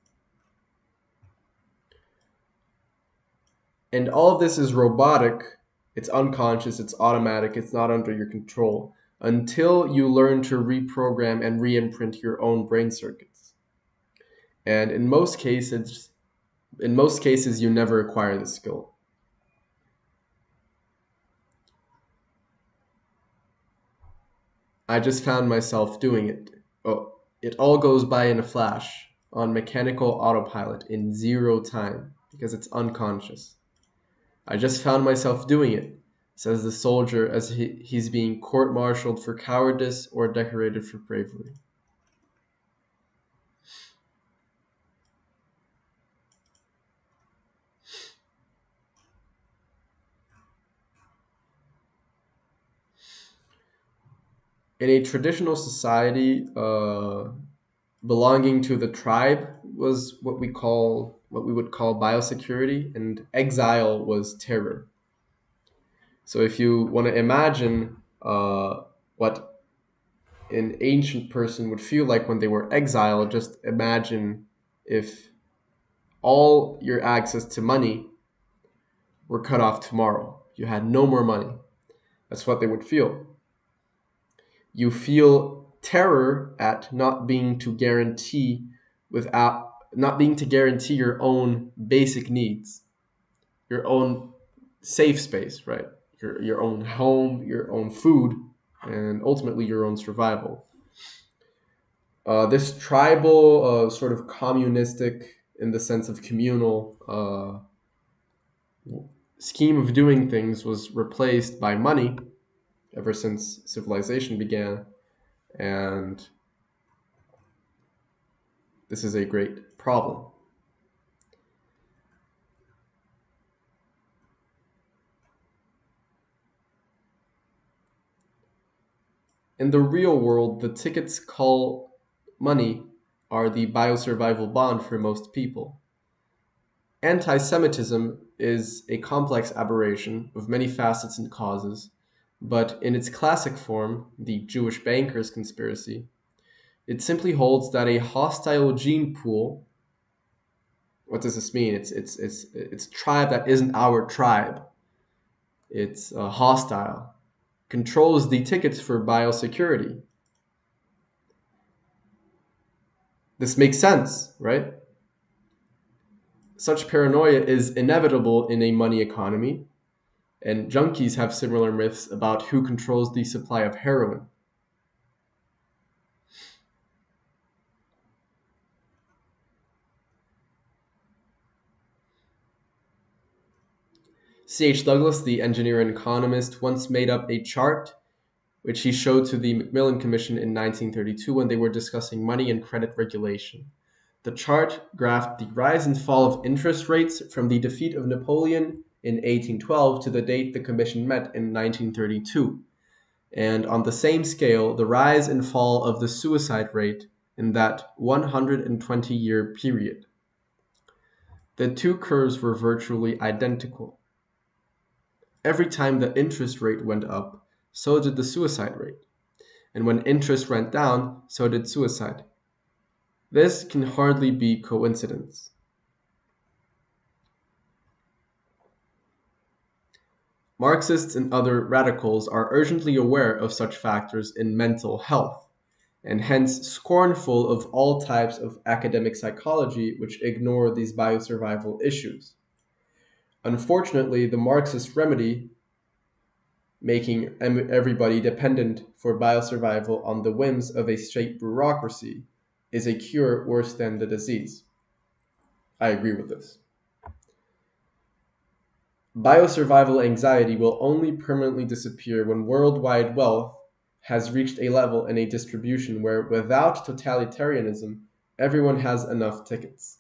And all of this is robotic, it's unconscious, it's automatic, it's not under your control until you learn to reprogram and re-imprint your own brain circuits. And in most cases you never acquire this skill. I just found myself doing it. Oh, it all goes by in a flash, on mechanical autopilot in zero time, because it's unconscious. I just found myself doing it, says the soldier as he's being court-martialed for cowardice or decorated for bravery. In a traditional society, belonging to the tribe was what we would call biosecurity, and exile was terror. So if you want to imagine what an ancient person would feel like when they were exiled, just imagine if all your access to money were cut off tomorrow. You had no more money. That's what they would feel. You feel terror at not being to guarantee your own basic needs, your own safe space, right? Your own home, your own food, and ultimately your own survival. This tribal, sort of communistic, in the sense of communal, scheme of doing things was replaced by money ever since civilization began, and this is a great problem. In the real world, the tickets called money are the biosurvival bond for most people. Anti Semitism is a complex aberration of many facets and causes, but in its classic form, the Jewish bankers' conspiracy, it simply holds that a hostile gene pool. What does this mean? It's tribe that isn't our tribe. It's hostile. Controls the tickets for biosecurity. This makes sense, right? Such paranoia is inevitable in a money economy, and junkies have similar myths about who controls the supply of heroin. C.H. Douglas, the engineer and economist, once made up a chart which he showed to the Macmillan Commission in 1932 when they were discussing money and credit regulation. The chart graphed the rise and fall of interest rates from the defeat of Napoleon in 1812 to the date the Commission met in 1932, and on the same scale, the rise and fall of the suicide rate in that 120-year period. The two curves were virtually identical. Every time the interest rate went up, so did the suicide rate. And when interest went down, so did suicide. This can hardly be coincidence. Marxists and other radicals are urgently aware of such factors in mental health, and hence scornful of all types of academic psychology which ignore these biosurvival issues. Unfortunately, the Marxist remedy, making everybody dependent for biosurvival on the whims of a state bureaucracy, is a cure worse than the disease. I agree with this. Biosurvival anxiety will only permanently disappear when worldwide wealth has reached a level and a distribution where, without totalitarianism, everyone has enough tickets.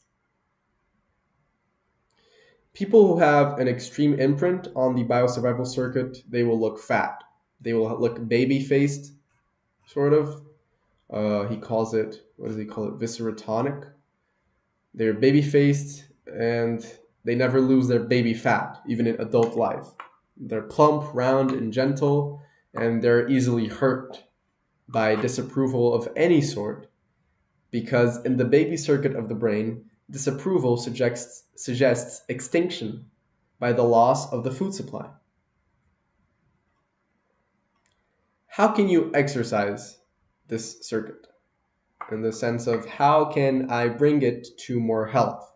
People who have an extreme imprint on the biosurvival circuit, they will look fat. They will look baby-faced, sort of. He calls it, what does he call it? Viscerotonic. They're baby faced and they never lose their baby fat, even in adult life. They're plump, round, and gentle, and they're easily hurt by disapproval of any sort, because in the baby circuit of the brain, disapproval suggests extinction by the loss of the food supply. How can you exercise this circuit? In the sense of how can I bring it to more health?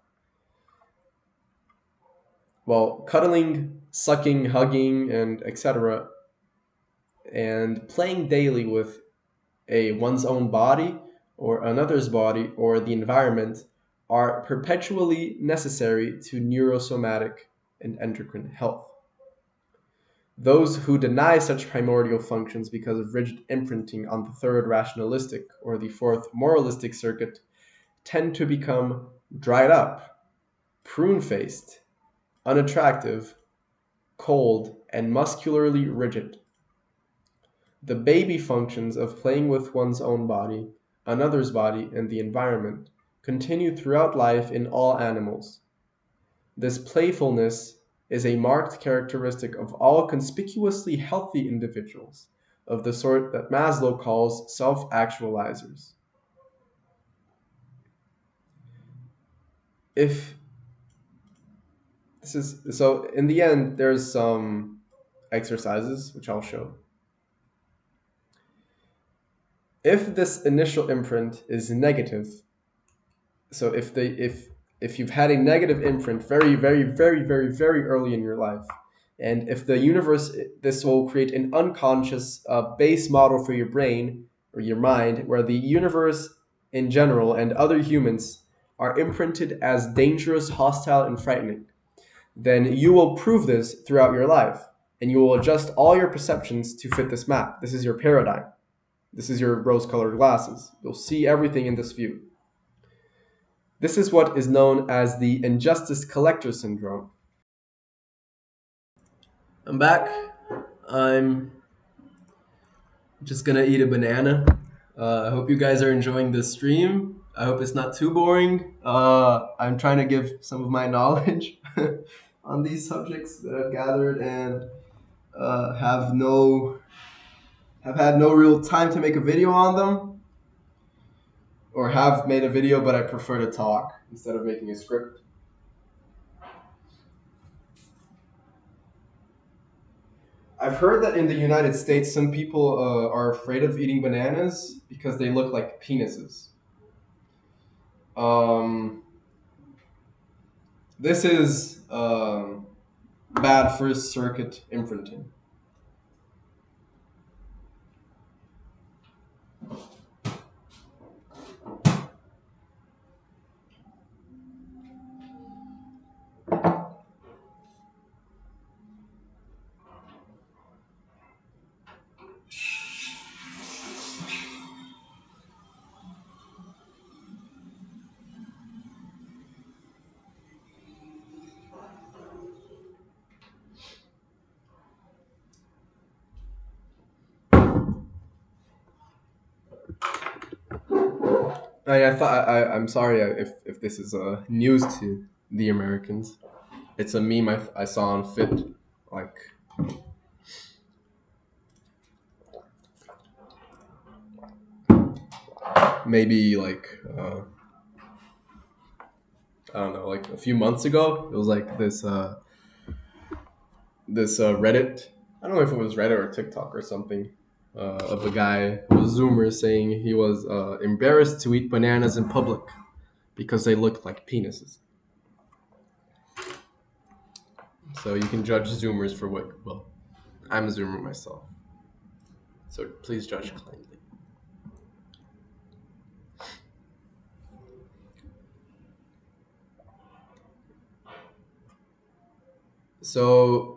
Well, cuddling, sucking, hugging, and etc., and playing daily with one's own body or another's body or the environment are perpetually necessary to neurosomatic and endocrine health. Those who deny such primordial functions because of rigid imprinting on the third rationalistic or the fourth moralistic circuit tend to become dried up, prune-faced, unattractive, cold, and muscularly rigid. The baby functions of playing with one's own body, another's body, and the environment continue throughout life in all animals. This playfulness is a marked characteristic of all conspicuously healthy individuals, of the sort that Maslow calls self-actualizers. If this is so, in the end, there's some exercises which I'll show. If this initial imprint is negative, so if you've had a negative imprint very, very, very, very, very early in your life, and if the universe, this will create an unconscious base model for your brain or your mind, where the universe in general and other humans are imprinted as dangerous, hostile, and frightening, then you will prove this throughout your life, and you will adjust all your perceptions to fit this map. This is your paradigm. This is your rose-colored glasses. You'll see everything in this view. This is what is known as the injustice collector syndrome. I'm back. I'm just gonna eat a banana. I hope you guys are enjoying this stream. I hope it's not too boring. I'm trying to give some of my knowledge on these subjects that I've gathered and have had no real time to make a video on them, or have made a video, but I prefer to talk instead of making a script. I've heard that in the United States, some people are afraid of eating bananas because they look like penises. This is bad first circuit imprinting. I'm sorry if this is news to the Americans. It's a meme I saw on Fit, like maybe like I don't know, like a few months ago. It was like this Reddit. I don't know if it was Reddit or TikTok or something. Of a guy, a Zoomer, saying he was embarrassed to eat bananas in public because they looked like penises. So you can judge Zoomers for what. Well, I'm a Zoomer myself, so please judge kindly. So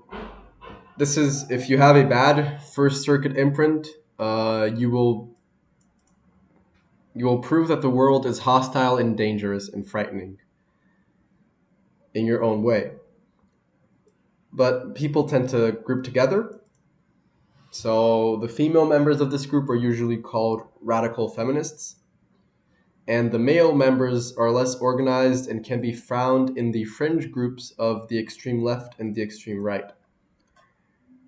this is, if you have a bad first circuit imprint, you will prove that the world is hostile and dangerous and frightening in your own way. But people tend to group together So the female members of this group are usually called radical feminists, and the male members are less organized and can be found in the fringe groups of the extreme left and the extreme right.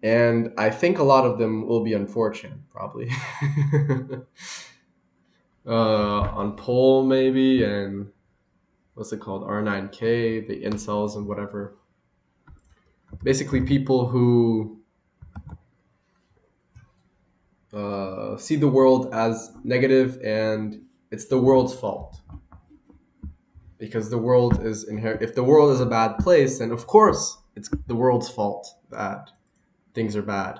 And I think a lot of them will be unfortunate, probably. On Pole, maybe, and what's it called? R9K, the incels, and whatever. Basically, people who see the world as negative and it's the world's fault. Because the world is inherent. If the world is a bad place, then of course it's the world's fault that things are bad.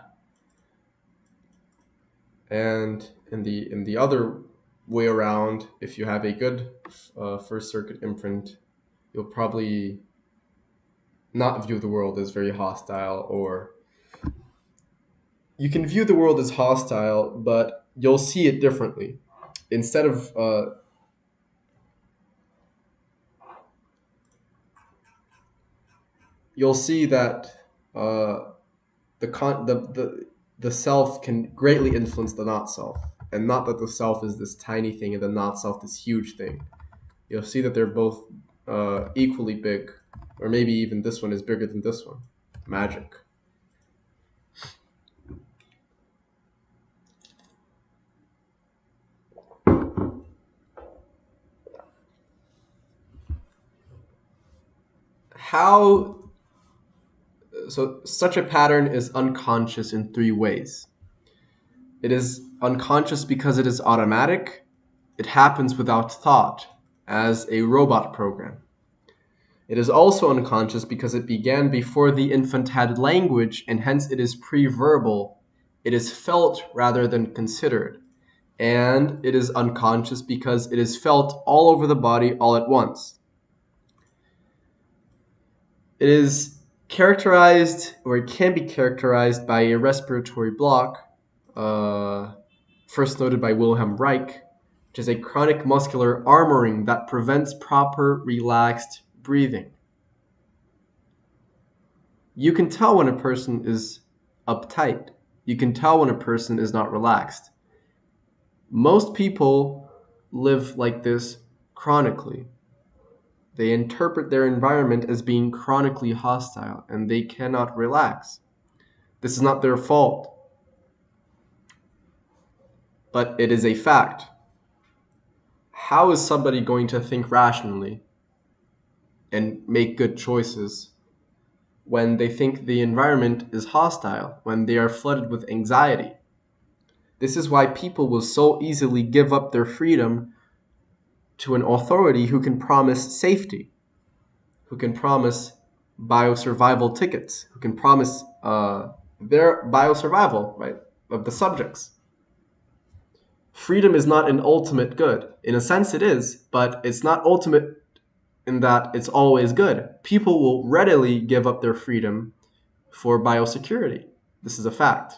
And in the other way around, if you have a good First Circuit imprint, you'll probably not view the world as very hostile, or you can view the world as hostile, but you'll see it differently. Instead of you'll see that the self can greatly influence the not self, and not that the self is this tiny thing and the not self this huge thing. You'll see that they're both equally big, or maybe even this one is bigger than this one. Magic. How so such a pattern is unconscious in three ways. It is unconscious because it is automatic. It happens without thought, as a robot program. It is also unconscious because it began before the infant had language, and hence it is pre-verbal. It is felt rather than considered. And it is unconscious because it is felt all over the body all at once. It is characterized, or it can be characterized, by a respiratory block, first noted by Wilhelm Reich, which is a chronic muscular armoring that prevents proper relaxed breathing. You can tell when a person is uptight. You can tell when a person is not relaxed. Most people live like this chronically. They interpret their environment as being chronically hostile, and they cannot relax. This is not their fault, but it is a fact. How is somebody going to think rationally and make good choices when they think the environment is hostile, when they are flooded with anxiety? This is why people will so easily give up their freedom to an authority who can promise safety, who can promise biosurvival tickets, who can promise their biosurvival, right, of the subjects. Freedom is not an ultimate good. In a sense it is, but it's not ultimate in that it's always good. People will readily give up their freedom for biosecurity. This is a fact.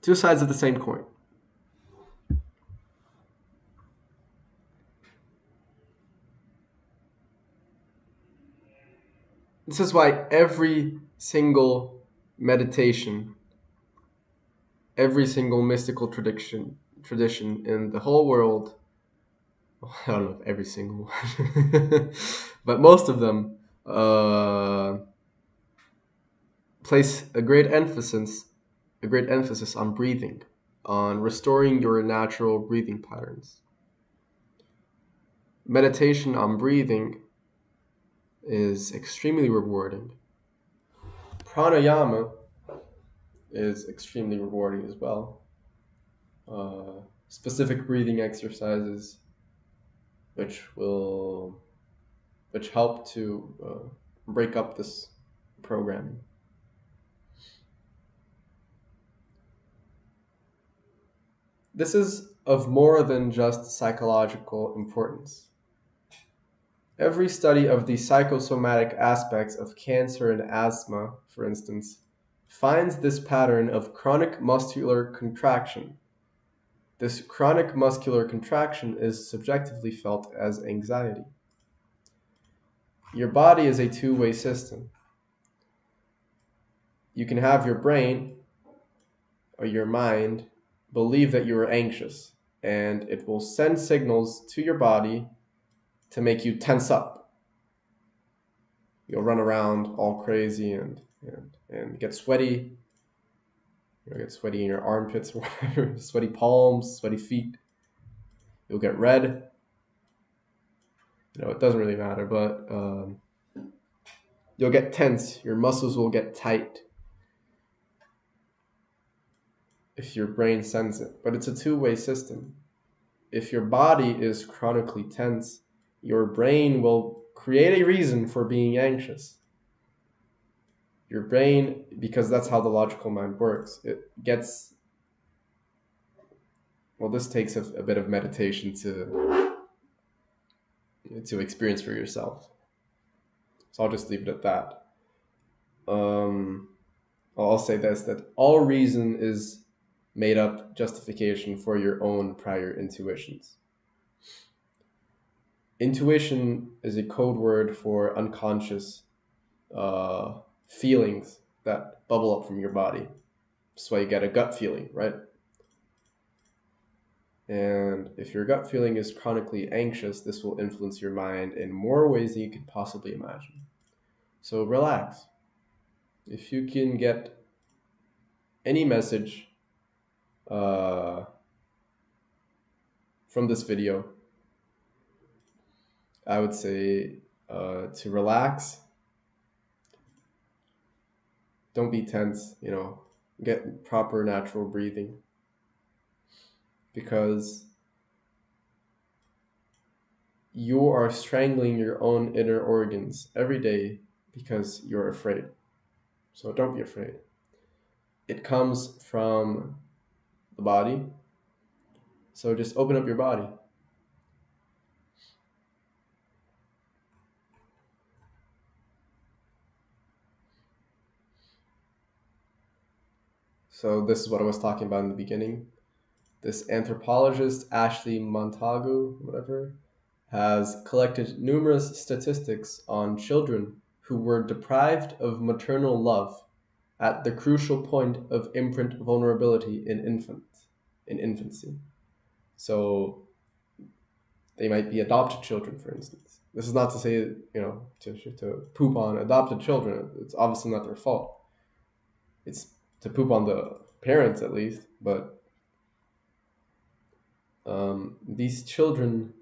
Two sides of the same coin. This is why every single meditation, every single mystical tradition in the whole world, I don't know if every single one, but most of them place a great emphasis on breathing, on restoring your natural breathing patterns. Meditation on breathing is extremely rewarding. Pranayama is extremely rewarding as well. Specific breathing exercises which help to break up this programming. This is of more than just psychological importance. Every study of the psychosomatic aspects of cancer and asthma, for instance, finds this pattern of chronic muscular contraction. This chronic muscular contraction is subjectively felt as anxiety. Your body is a two-way system. you can have your brain or your mind believe that you are anxious, and it will send signals to your body to make you tense up. You'll run around all crazy and get sweaty. You'll get sweaty in your armpits or whatever, sweaty palms, sweaty feet. You'll get red. It doesn't really matter, but you'll get tense. Your muscles will get tight if your brain sends it. But it's a two-way system. If your body is chronically tense, your brain will create a reason for being anxious. Your brain, because that's how the logical mind works, it gets, well, this takes a bit of meditation to experience for yourself. So I'll just leave it at that. I'll say this, that all reason is made up justification for your own prior intuitions. Intuition is a code word for unconscious feelings that bubble up from your body. That's why you get a gut feeling, right? And if your gut feeling is chronically anxious, this will influence your mind in more ways than you could possibly imagine. So relax. If you can get any message from this video, I would say to relax. Don't be tense, get proper natural breathing. Because you are strangling your own inner organs every day because you're afraid. So don't be afraid. It comes from the body. So just open up your body. So this is what I was talking about in the beginning. This anthropologist, Ashley Montagu, whatever, has collected numerous statistics on children who were deprived of maternal love at the crucial point of imprint vulnerability in infancy. So they might be adopted children, for instance. This is not to say, to poop on adopted children. It's obviously not their fault. It's to poop on the parents, at least. But these children,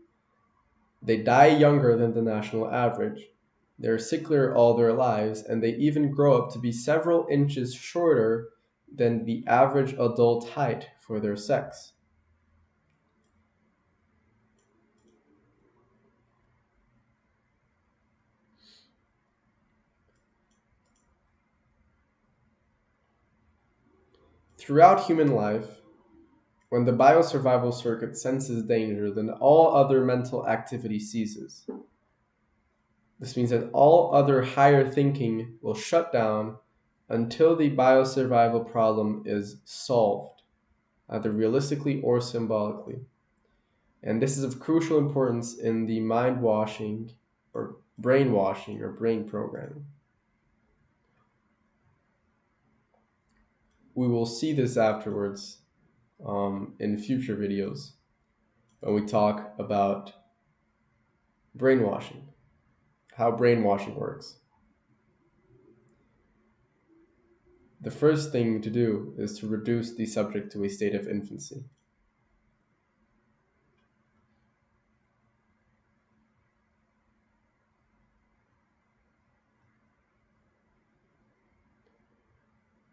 they die younger than the national average. They're sicklier all their lives, and they even grow up to be several inches shorter than the average adult height for their sex. Throughout human life, when the biosurvival circuit senses danger, then all other mental activity ceases. This means that all other higher thinking will shut down until the biosurvival problem is solved, either realistically or symbolically. And this is of crucial importance in the mind washing or brainwashing or brain programming. We will see this afterwards in future videos when we talk about brainwashing, how brainwashing works. The first thing to do is to reduce the subject to a state of infancy.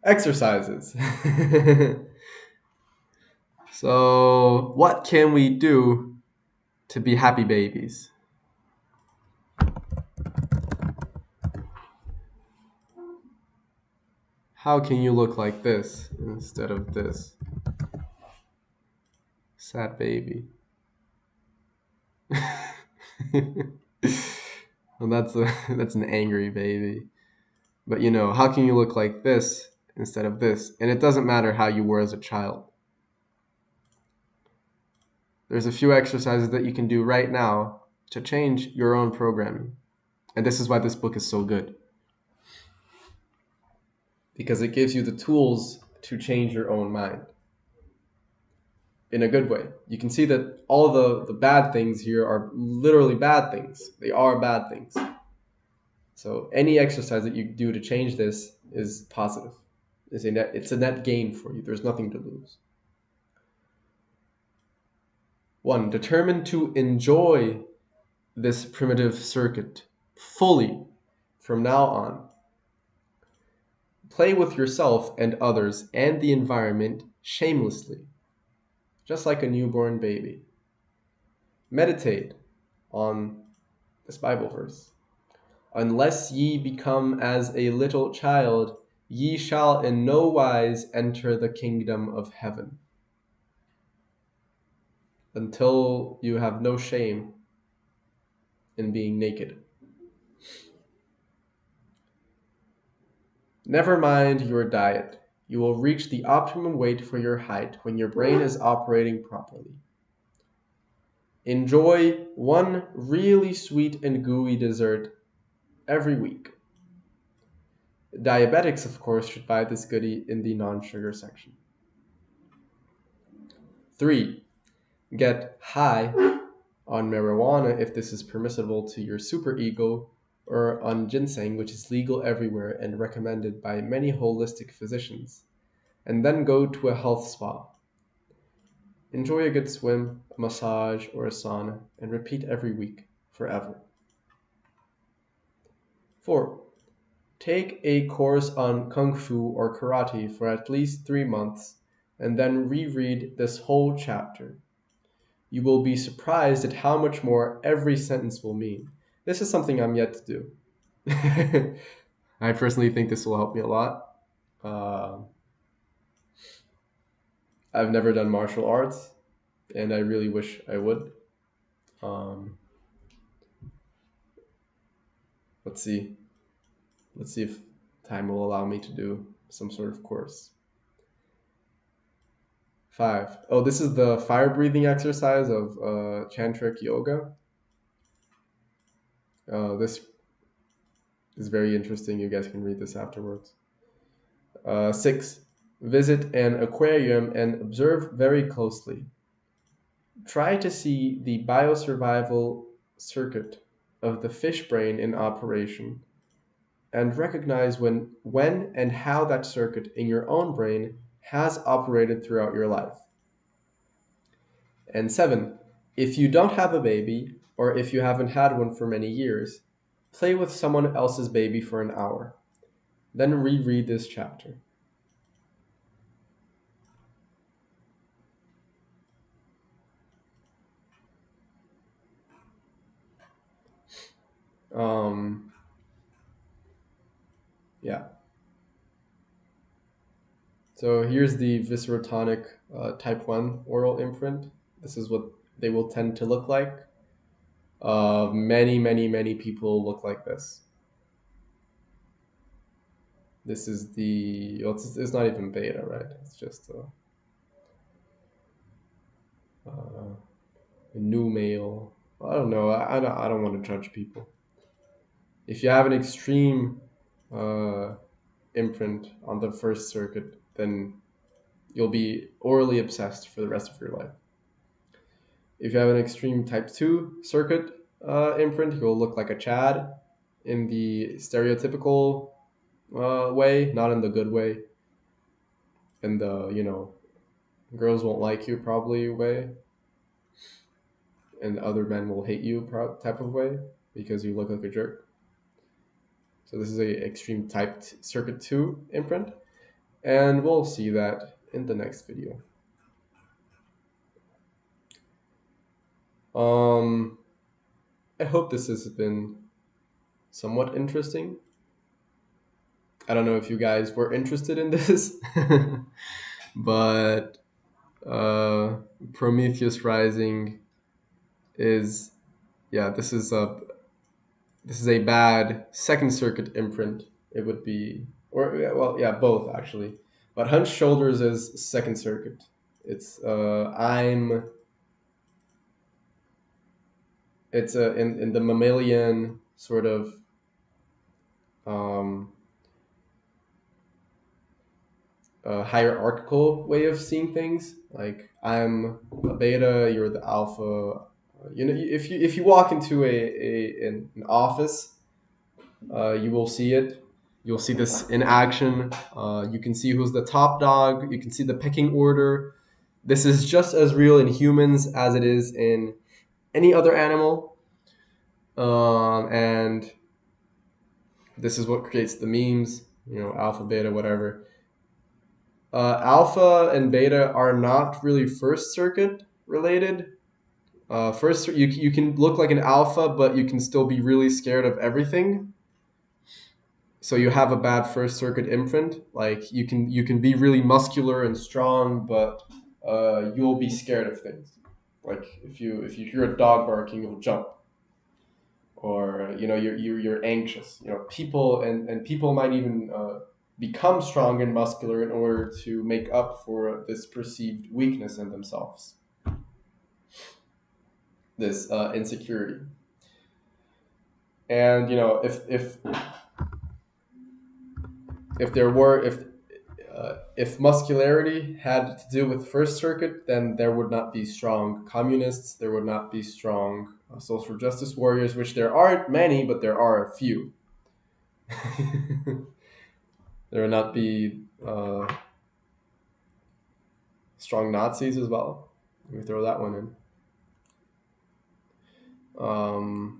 Exercises. So, what can we do to be happy babies? How can you look like this instead of this? Sad baby. Well, that's an angry baby. But how can you look like this instead of this? And it doesn't matter how you were as a child. There's a few exercises that you can do right now to change your own programming. And this is why this book is so good. because it gives you the tools to change your own mind in a good way. You can see that all the bad things here are literally bad things. They are bad things. So any exercise that you do to change this is positive. It's a net gain for you. There's nothing to lose. 1. Determine to enjoy this primitive circuit fully from now on. Play with yourself and others and the environment shamelessly, just like a newborn baby. Meditate on this Bible verse. Unless ye become as a little child, ye shall in no wise enter the kingdom of heaven. Until you have no shame in being naked. Never mind your diet. You will reach the optimum weight for your height when your brain is operating properly. Enjoy one really sweet and gooey dessert every week. Diabetics, of course, should buy this goodie in the non-sugar section. 3. Get high on marijuana if this is permissible to your superego, or on ginseng, which is legal everywhere and recommended by many holistic physicians, and then go to a health spa. Enjoy a good swim, a massage, or a sauna, and repeat every week, forever. 4. Take a course on Kung Fu or Karate for at least 3 months, and then reread this whole chapter. You will be surprised at how much more every sentence will mean. This is something I'm yet to do. I personally think this will help me a lot. I've never done martial arts, and I really wish I would. Let's see. Let's see if time will allow me to do some sort of course. 5. Oh, this is the fire breathing exercise of Tantric yoga. This is very interesting. You guys can read this afterwards. 6. Visit an aquarium and observe very closely. Try to see the biosurvival circuit of the fish brain in operation and recognize when and how that circuit in your own brain has operated throughout your life. And 7, if you don't have a baby, or if you haven't had one for many years, play with someone else's baby for an hour. Then reread this chapter. Yeah. So here's the viscerotonic type 1 oral imprint. This is what they will tend to look like. Many people look like this. This is the, well, it's not even beta, right? It's just a new male. I don't know. I don't want to judge people. If you have an extreme imprint on the first circuit, then you'll be orally obsessed for the rest of your life. If you have an extreme type 2 circuit imprint, you'll look like a Chad in the stereotypical way, not in the good way. In the, girls won't like you probably way. And other men will hate you type of way because you look like a jerk. So this is a extreme type circuit 2 imprint. And we'll see that in the next video. I hope this has been somewhat interesting. I don't know if you guys were interested in this, but Prometheus Rising is, yeah, this is a bad second circuit imprint. It would be, or well, yeah, both actually. But Hunched Shoulders is second circuit. It's it's in the mammalian sort of hierarchical way of seeing things. Like I'm a beta, you're the alpha. You know, if you walk into an office, you will see it. You'll see this in action. You can see who's the top dog. You can see the pecking order. This is just as real in humans as it is in any other animal. And this is what creates the memes, you know, alpha, beta, whatever. Alpha and beta are not really first circuit related. First, you can look like an alpha, but you can still be really scared of everything. So you have a bad first circuit imprint. Like you can be really muscular and strong, but you'll be scared of things. Like if you hear a dog barking, you'll jump, or you know you're anxious. You know, people and people might even become strong and muscular in order to make up for this perceived weakness in themselves, this insecurity. And you know, if there were if muscularity had to do with first circuit, then there would not be strong communists. There would not be strong social justice warriors, which there aren't many, but there are a few. There would not be strong Nazis as well. Let me throw that one in.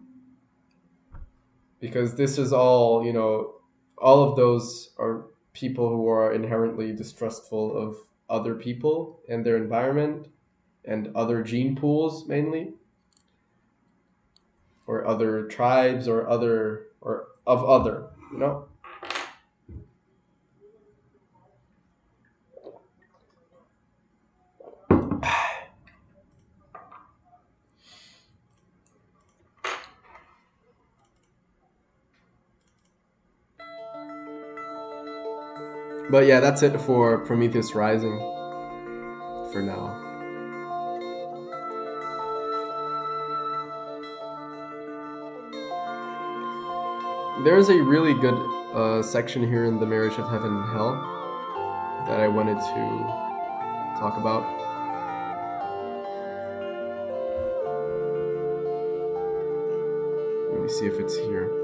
Because this is all, you know, all of those are people who are inherently distrustful of other people and their environment and other gene pools mainly, or other tribes or other, you know. But yeah, that's it for Prometheus Rising for now. There's a really good section here in The Marriage of Heaven and Hell that I wanted to talk about. Let me see if it's here.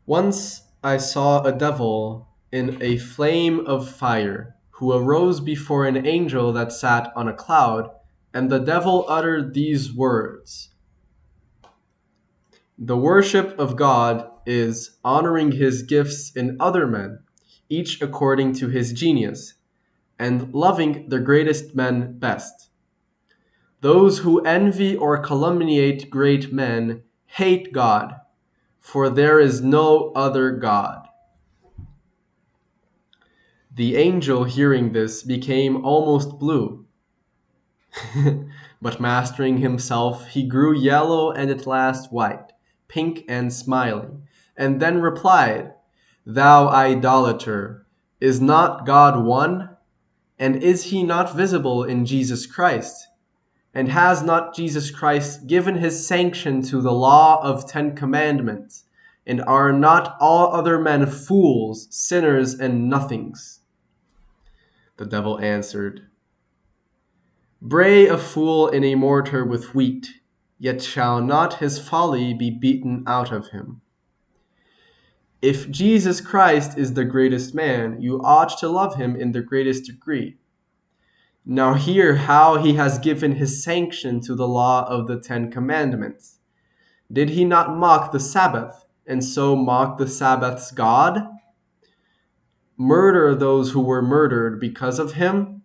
Once I saw a devil in a flame of fire, who arose before an angel that sat on a cloud, and the devil uttered these words: "The worship of God is honoring his gifts in other men, each according to his genius, and loving the greatest men best. Those who envy or calumniate great men hate God, for there is no other God." The angel, hearing this, became almost blue. But mastering himself, he grew yellow and at last white, pink and smiling, and then replied, "Thou idolater, is not God one? And is he not visible in Jesus Christ? And has not Jesus Christ given his sanction to the law of 10 commandments? And are not all other men fools, sinners, and nothings?" The devil answered, "Bray a fool in a mortar with wheat, yet shall not his folly be beaten out of him. If Jesus Christ is the greatest man, you ought to love him in the greatest degree. Now hear how he has given his sanction to the law of the 10 commandments. Did he not mock the Sabbath, and so mock the Sabbath's God? Murder those who were murdered because of him?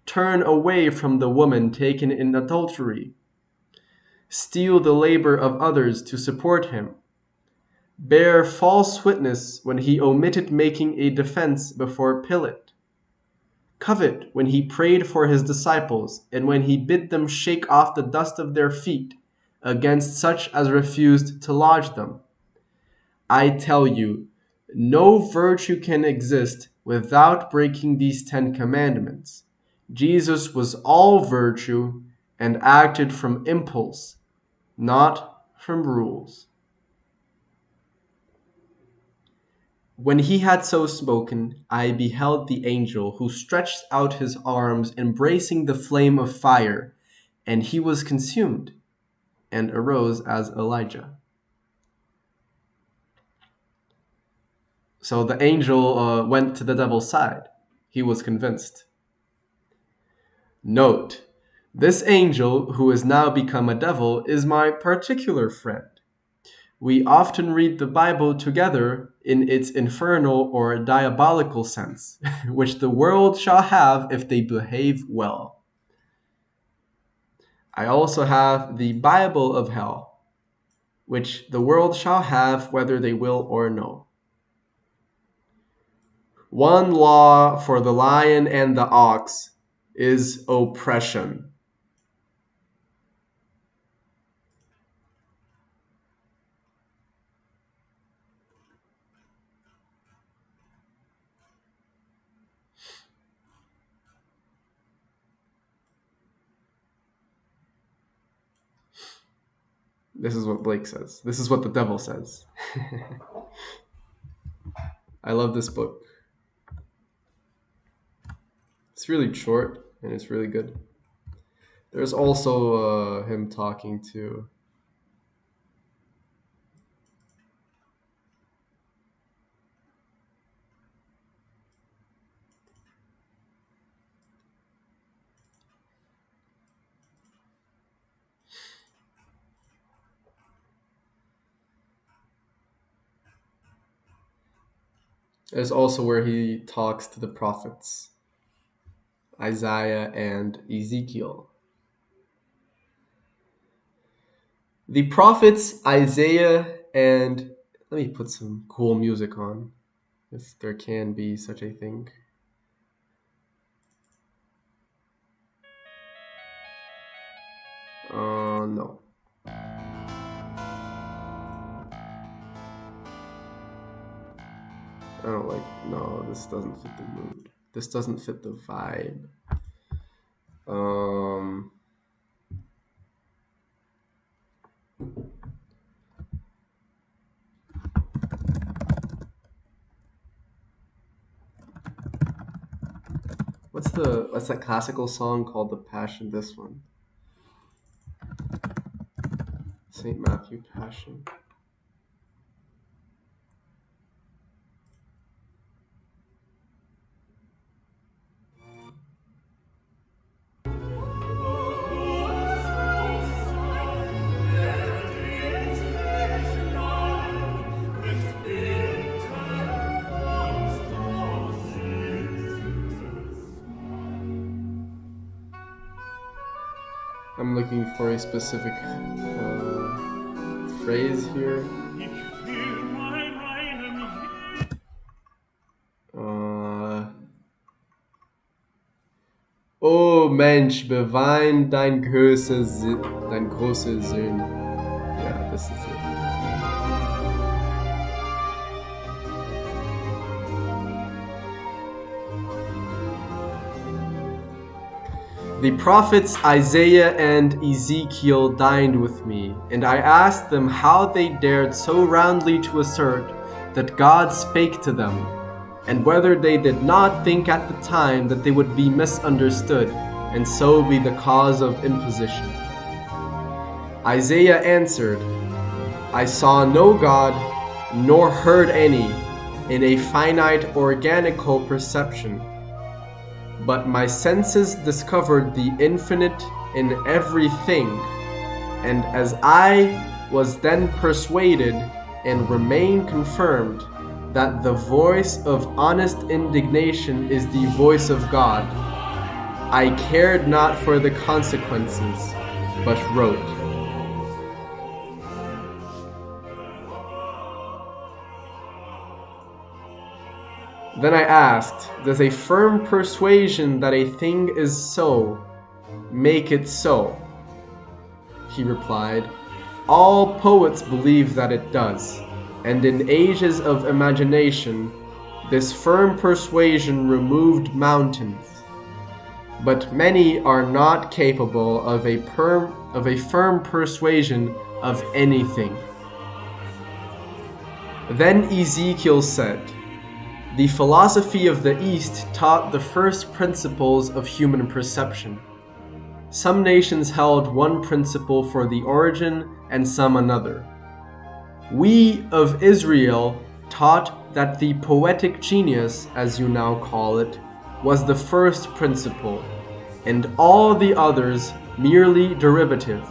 Turn away from the woman taken in adultery. Steal the labor of others to support him. Bear false witness when he omitted making a defense before Pilate. Covet when he prayed for his disciples, and when he bid them shake off the dust of their feet against such as refused to lodge them. I tell you, no virtue can exist without breaking these 10 commandments. Jesus was all virtue and acted from impulse, not from rules. When he had so spoken, I beheld the angel, who stretched out his arms, embracing the flame of fire, and he was consumed, and arose as Elijah. So the angel went to the devil's side. He was convinced. Note, this angel, who has now become a devil, is my particular friend. We often read the Bible together in its infernal or diabolical sense, which the world shall have if they behave well. I also have the Bible of hell, which the world shall have whether they will or no. One law for the lion and the ox is oppression. This is what Blake says. This is what the devil says. I love this book. It's really short and it's really good. There's also him talking to there's also where he talks to the prophets, Isaiah and Ezekiel. The prophets Isaiah and... Let me put some cool music on, if there can be such a thing. No. I don't like... No, this doesn't fit the mood. This doesn't fit the vibe. What's that classical song called? The Passion? This one. St. Matthew Passion. I'm looking for a specific phrase here. Oh Mensch, bewein dein große Sinn. Yeah, this is it. The prophets Isaiah and Ezekiel dined with me, and I asked them how they dared so roundly to assert that God spake to them, and whether they did not think at the time that they would be misunderstood, and so be the cause of imposition. Isaiah answered, I saw no God, nor heard any, in a finite organical perception. But my senses discovered the infinite in everything, and as I was then persuaded and remain confirmed that the voice of honest indignation is the voice of God, I cared not for the consequences, but wrote. Then I asked, does a firm persuasion that a thing is so make it so? He replied, all poets believe that it does, and in ages of imagination, this firm persuasion removed mountains. but many are not capable of a firm persuasion of anything. Then Ezekiel said, "The philosophy of the East taught the first principles of human perception. Some nations held one principle for the origin and some another. We of Israel taught that the poetic genius, as you now call it, was the first principle, and all the others merely derivative."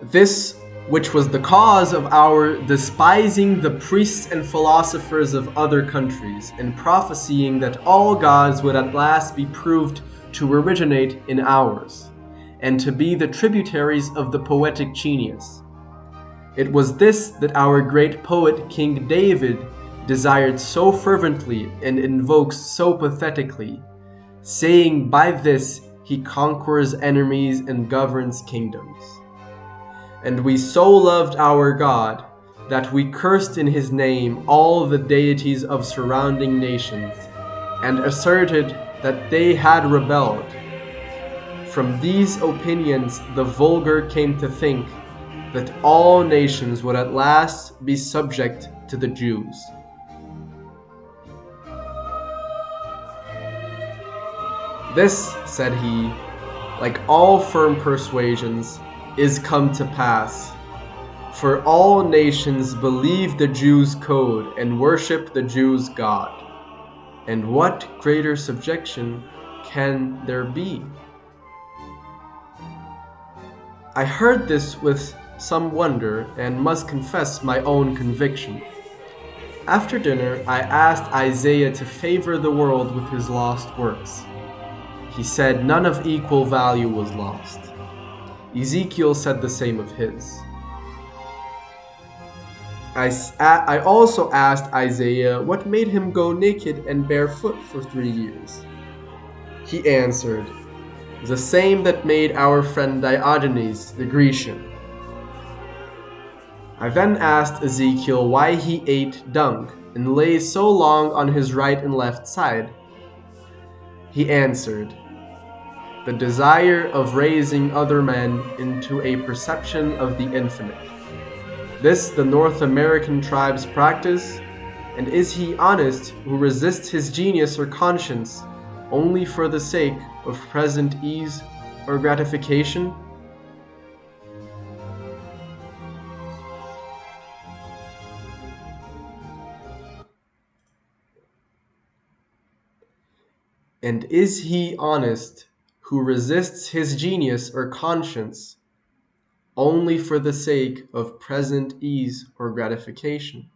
This, which was the cause of our despising the priests and philosophers of other countries, and prophesying that all gods would at last be proved to originate in ours, and to be the tributaries of the poetic genius. It was this that our great poet King David desired so fervently and invokes so pathetically, saying by this he conquers enemies and governs kingdoms. And we so loved our God that we cursed in his name all the deities of surrounding nations, and asserted that they had rebelled. From these opinions the vulgar came to think that all nations would at last be subject to the Jews. This, said he, like all firm persuasions, is come to pass. For all nations believe the Jews' code and worship the Jews' God. And what greater subjection can there be? I heard this with some wonder, and must confess my own conviction. After dinner, I asked Isaiah to favor the world with his lost works. He said none of equal value was lost. Ezekiel said the same of his. I also asked Isaiah what made him go naked and barefoot for 3 years. He answered, "The same that made our friend Diogenes the Grecian." I then asked Ezekiel why he ate dung and lay so long on his right and left side. He answered, "The desire of raising other men into a perception of the infinite. This the North American tribes practice, and is he honest who resists his genius or conscience only for the sake of present ease or gratification?" And is he honest who resists his genius or conscience only for the sake of present ease or gratification?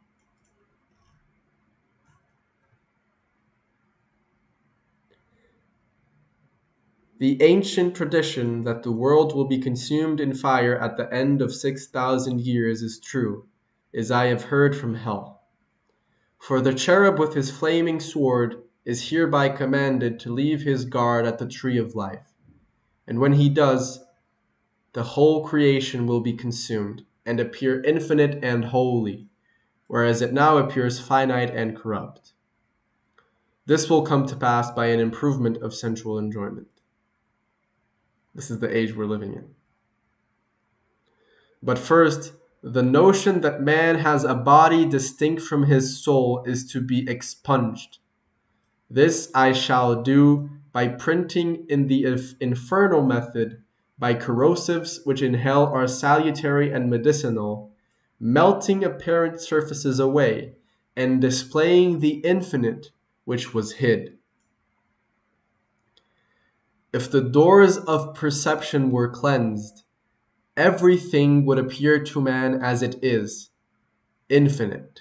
The ancient tradition that the world will be consumed in fire at the end of 6,000 years is true, as I have heard from hell. For the cherub with his flaming sword is hereby commanded to leave his guard at the tree of life. And when he does, the whole creation will be consumed, and appear infinite and holy, whereas it now appears finite and corrupt. This will come to pass by an improvement of sensual enjoyment. This is the age we're living in. But first, the notion that man has a body distinct from his soul is to be expunged. This I shall do by printing in the infernal method, by corrosives which in hell are salutary and medicinal, melting apparent surfaces away, and displaying the infinite which was hid. If the doors of perception were cleansed, everything would appear to man as it is, infinite.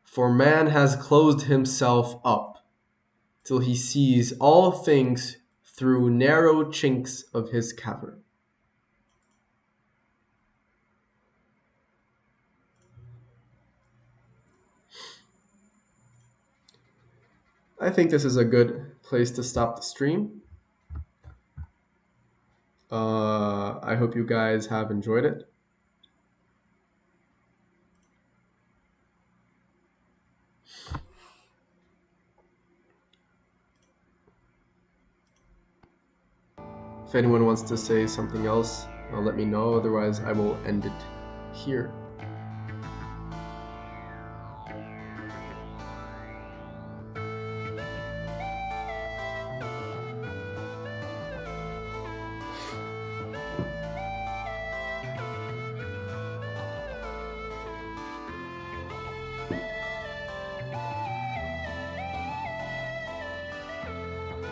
For man has closed himself up, till he sees all things through narrow chinks of his cavern. I think this is a good place to stop the stream. I hope you guys have enjoyed it. If anyone wants to say something else, let me know. Otherwise, I will end it here.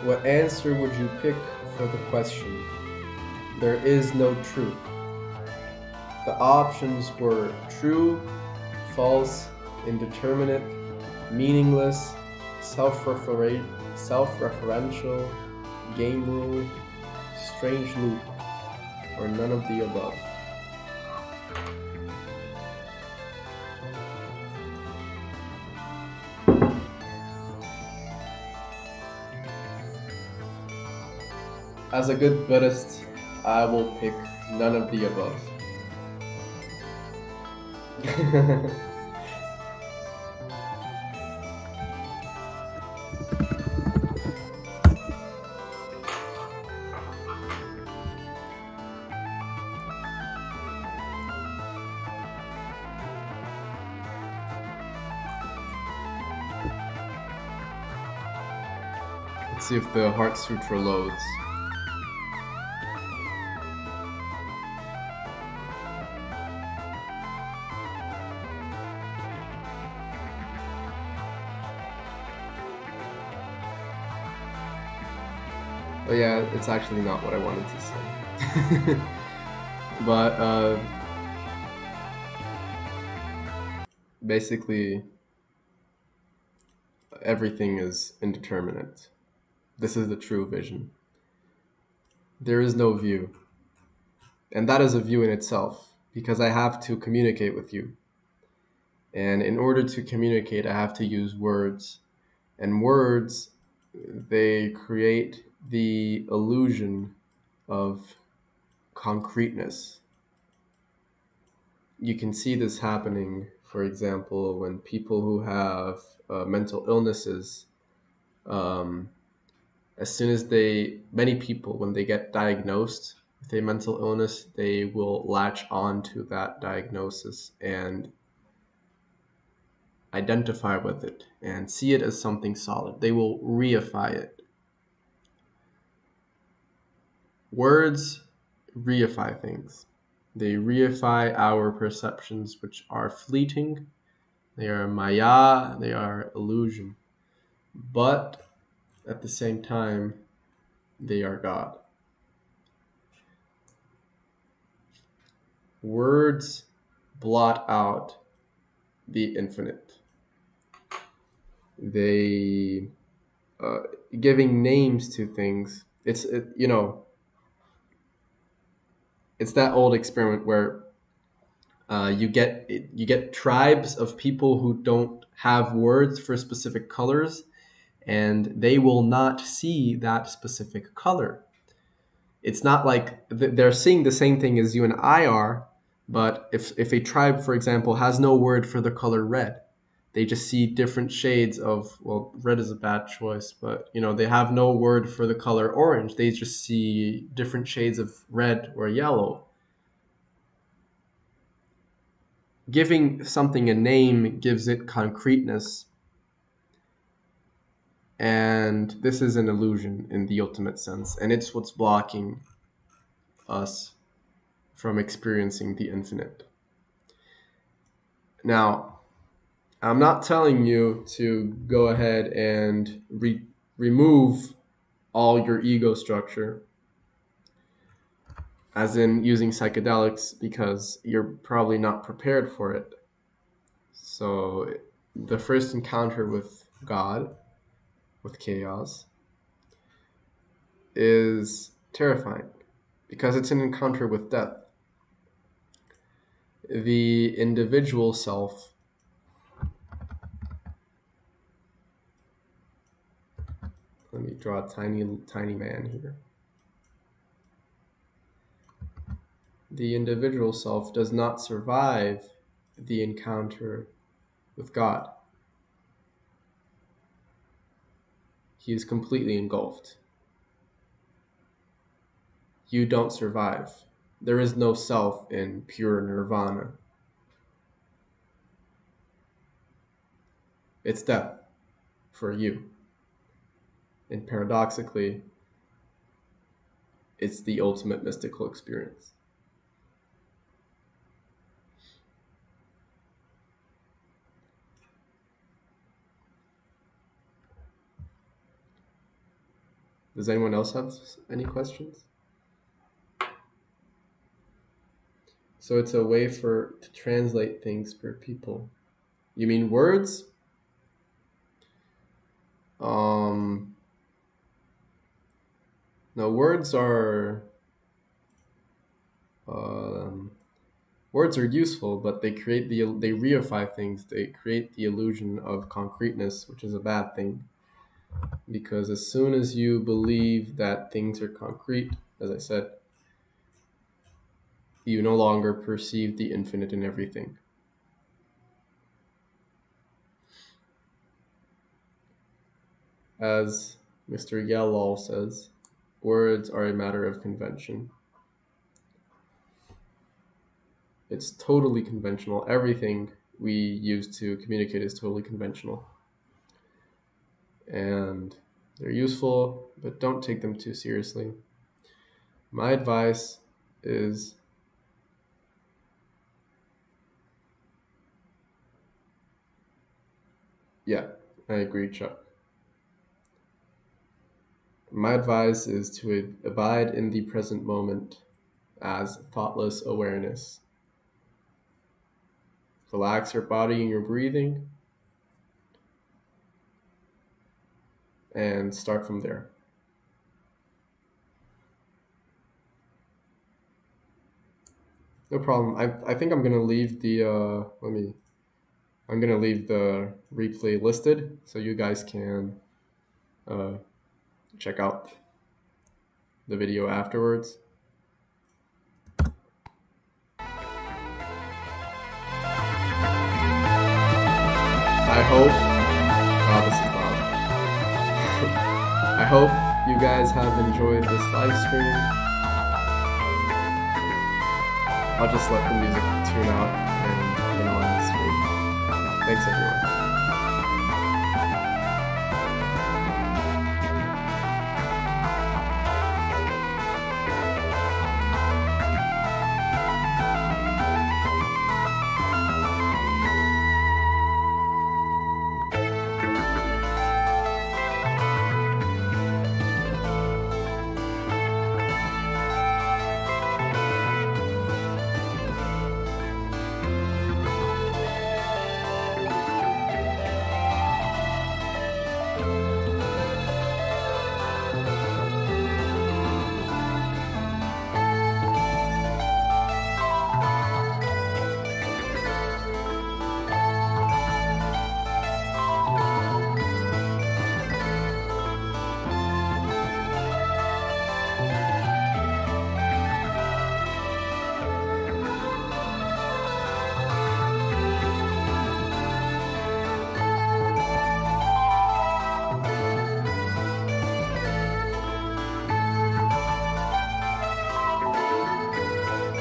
What answer would you pick for the question? There is no truth. The options were true, false, indeterminate, meaningless, self-referential, game rule, strange loop, or none of the above. As a good Buddhist, I will pick none of the above. Let's see if the Heart Sutra loads. Oh yeah, it's actually not what I wanted to say. But basically, everything is indeterminate. This is the true vision. There is no view. And that is a view in itself, because I have to communicate with you. And in order to communicate, I have to use words. And words, they create the illusion of concreteness. You can see this happening, for example, when people who have mental illnesses, as soon as many people, when they get diagnosed with a mental illness, they will latch on to that diagnosis and identify with it and see it as something solid. They will reify it. Words reify things. They reify our perceptions, which are fleeting. They are maya, they are illusion. But at the same time, they are God. Words blot out the infinite. They giving names to things. It's that old experiment where you get tribes of people who don't have words for specific colors, and they will not see that specific color. It's not like they're seeing the same thing as you and I are, but if a tribe, for example, has no word for the color red, they just see different shades of, well, red is a bad choice, but they have no word for the color orange. They just see different shades of red or yellow. Giving something a name gives it concreteness, and this is an illusion in the ultimate sense, and it's what's blocking us from experiencing the infinite. Now, I'm not telling you to go ahead and remove all your ego structure, as in using psychedelics, because you're probably not prepared for it. So the first encounter with God, with chaos, is terrifying because it's an encounter with death. The individual self Let me draw a tiny man here. The individual self does not survive the encounter with God. He is completely engulfed. You don't survive. There is no self in pure nirvana. It's death for you. And paradoxically, it's the ultimate mystical experience. Does anyone else have any questions? So it's a way to translate things for people. You mean words? No, words are useful, but they reify things. They create the illusion of concreteness, which is a bad thing. Because as soon as you believe that things are concrete, as I said, you no longer perceive the infinite in everything. As Mr. Yellall says, words are a matter of convention. It's totally conventional. Everything we use to communicate is totally conventional. And they're useful, but don't take them too seriously. My advice is yeah, I agree, Chuck. My advice is to abide in the present moment as thoughtless awareness. Relax your body and your breathing and start from there. No problem. I think I'm gonna leave the I'm gonna leave the replay listed so you guys can check out the video afterwards. I hope this is Bob. I hope you guys have enjoyed this live stream. I'll just let the music tune out and turn on the screen. Thanks everyone.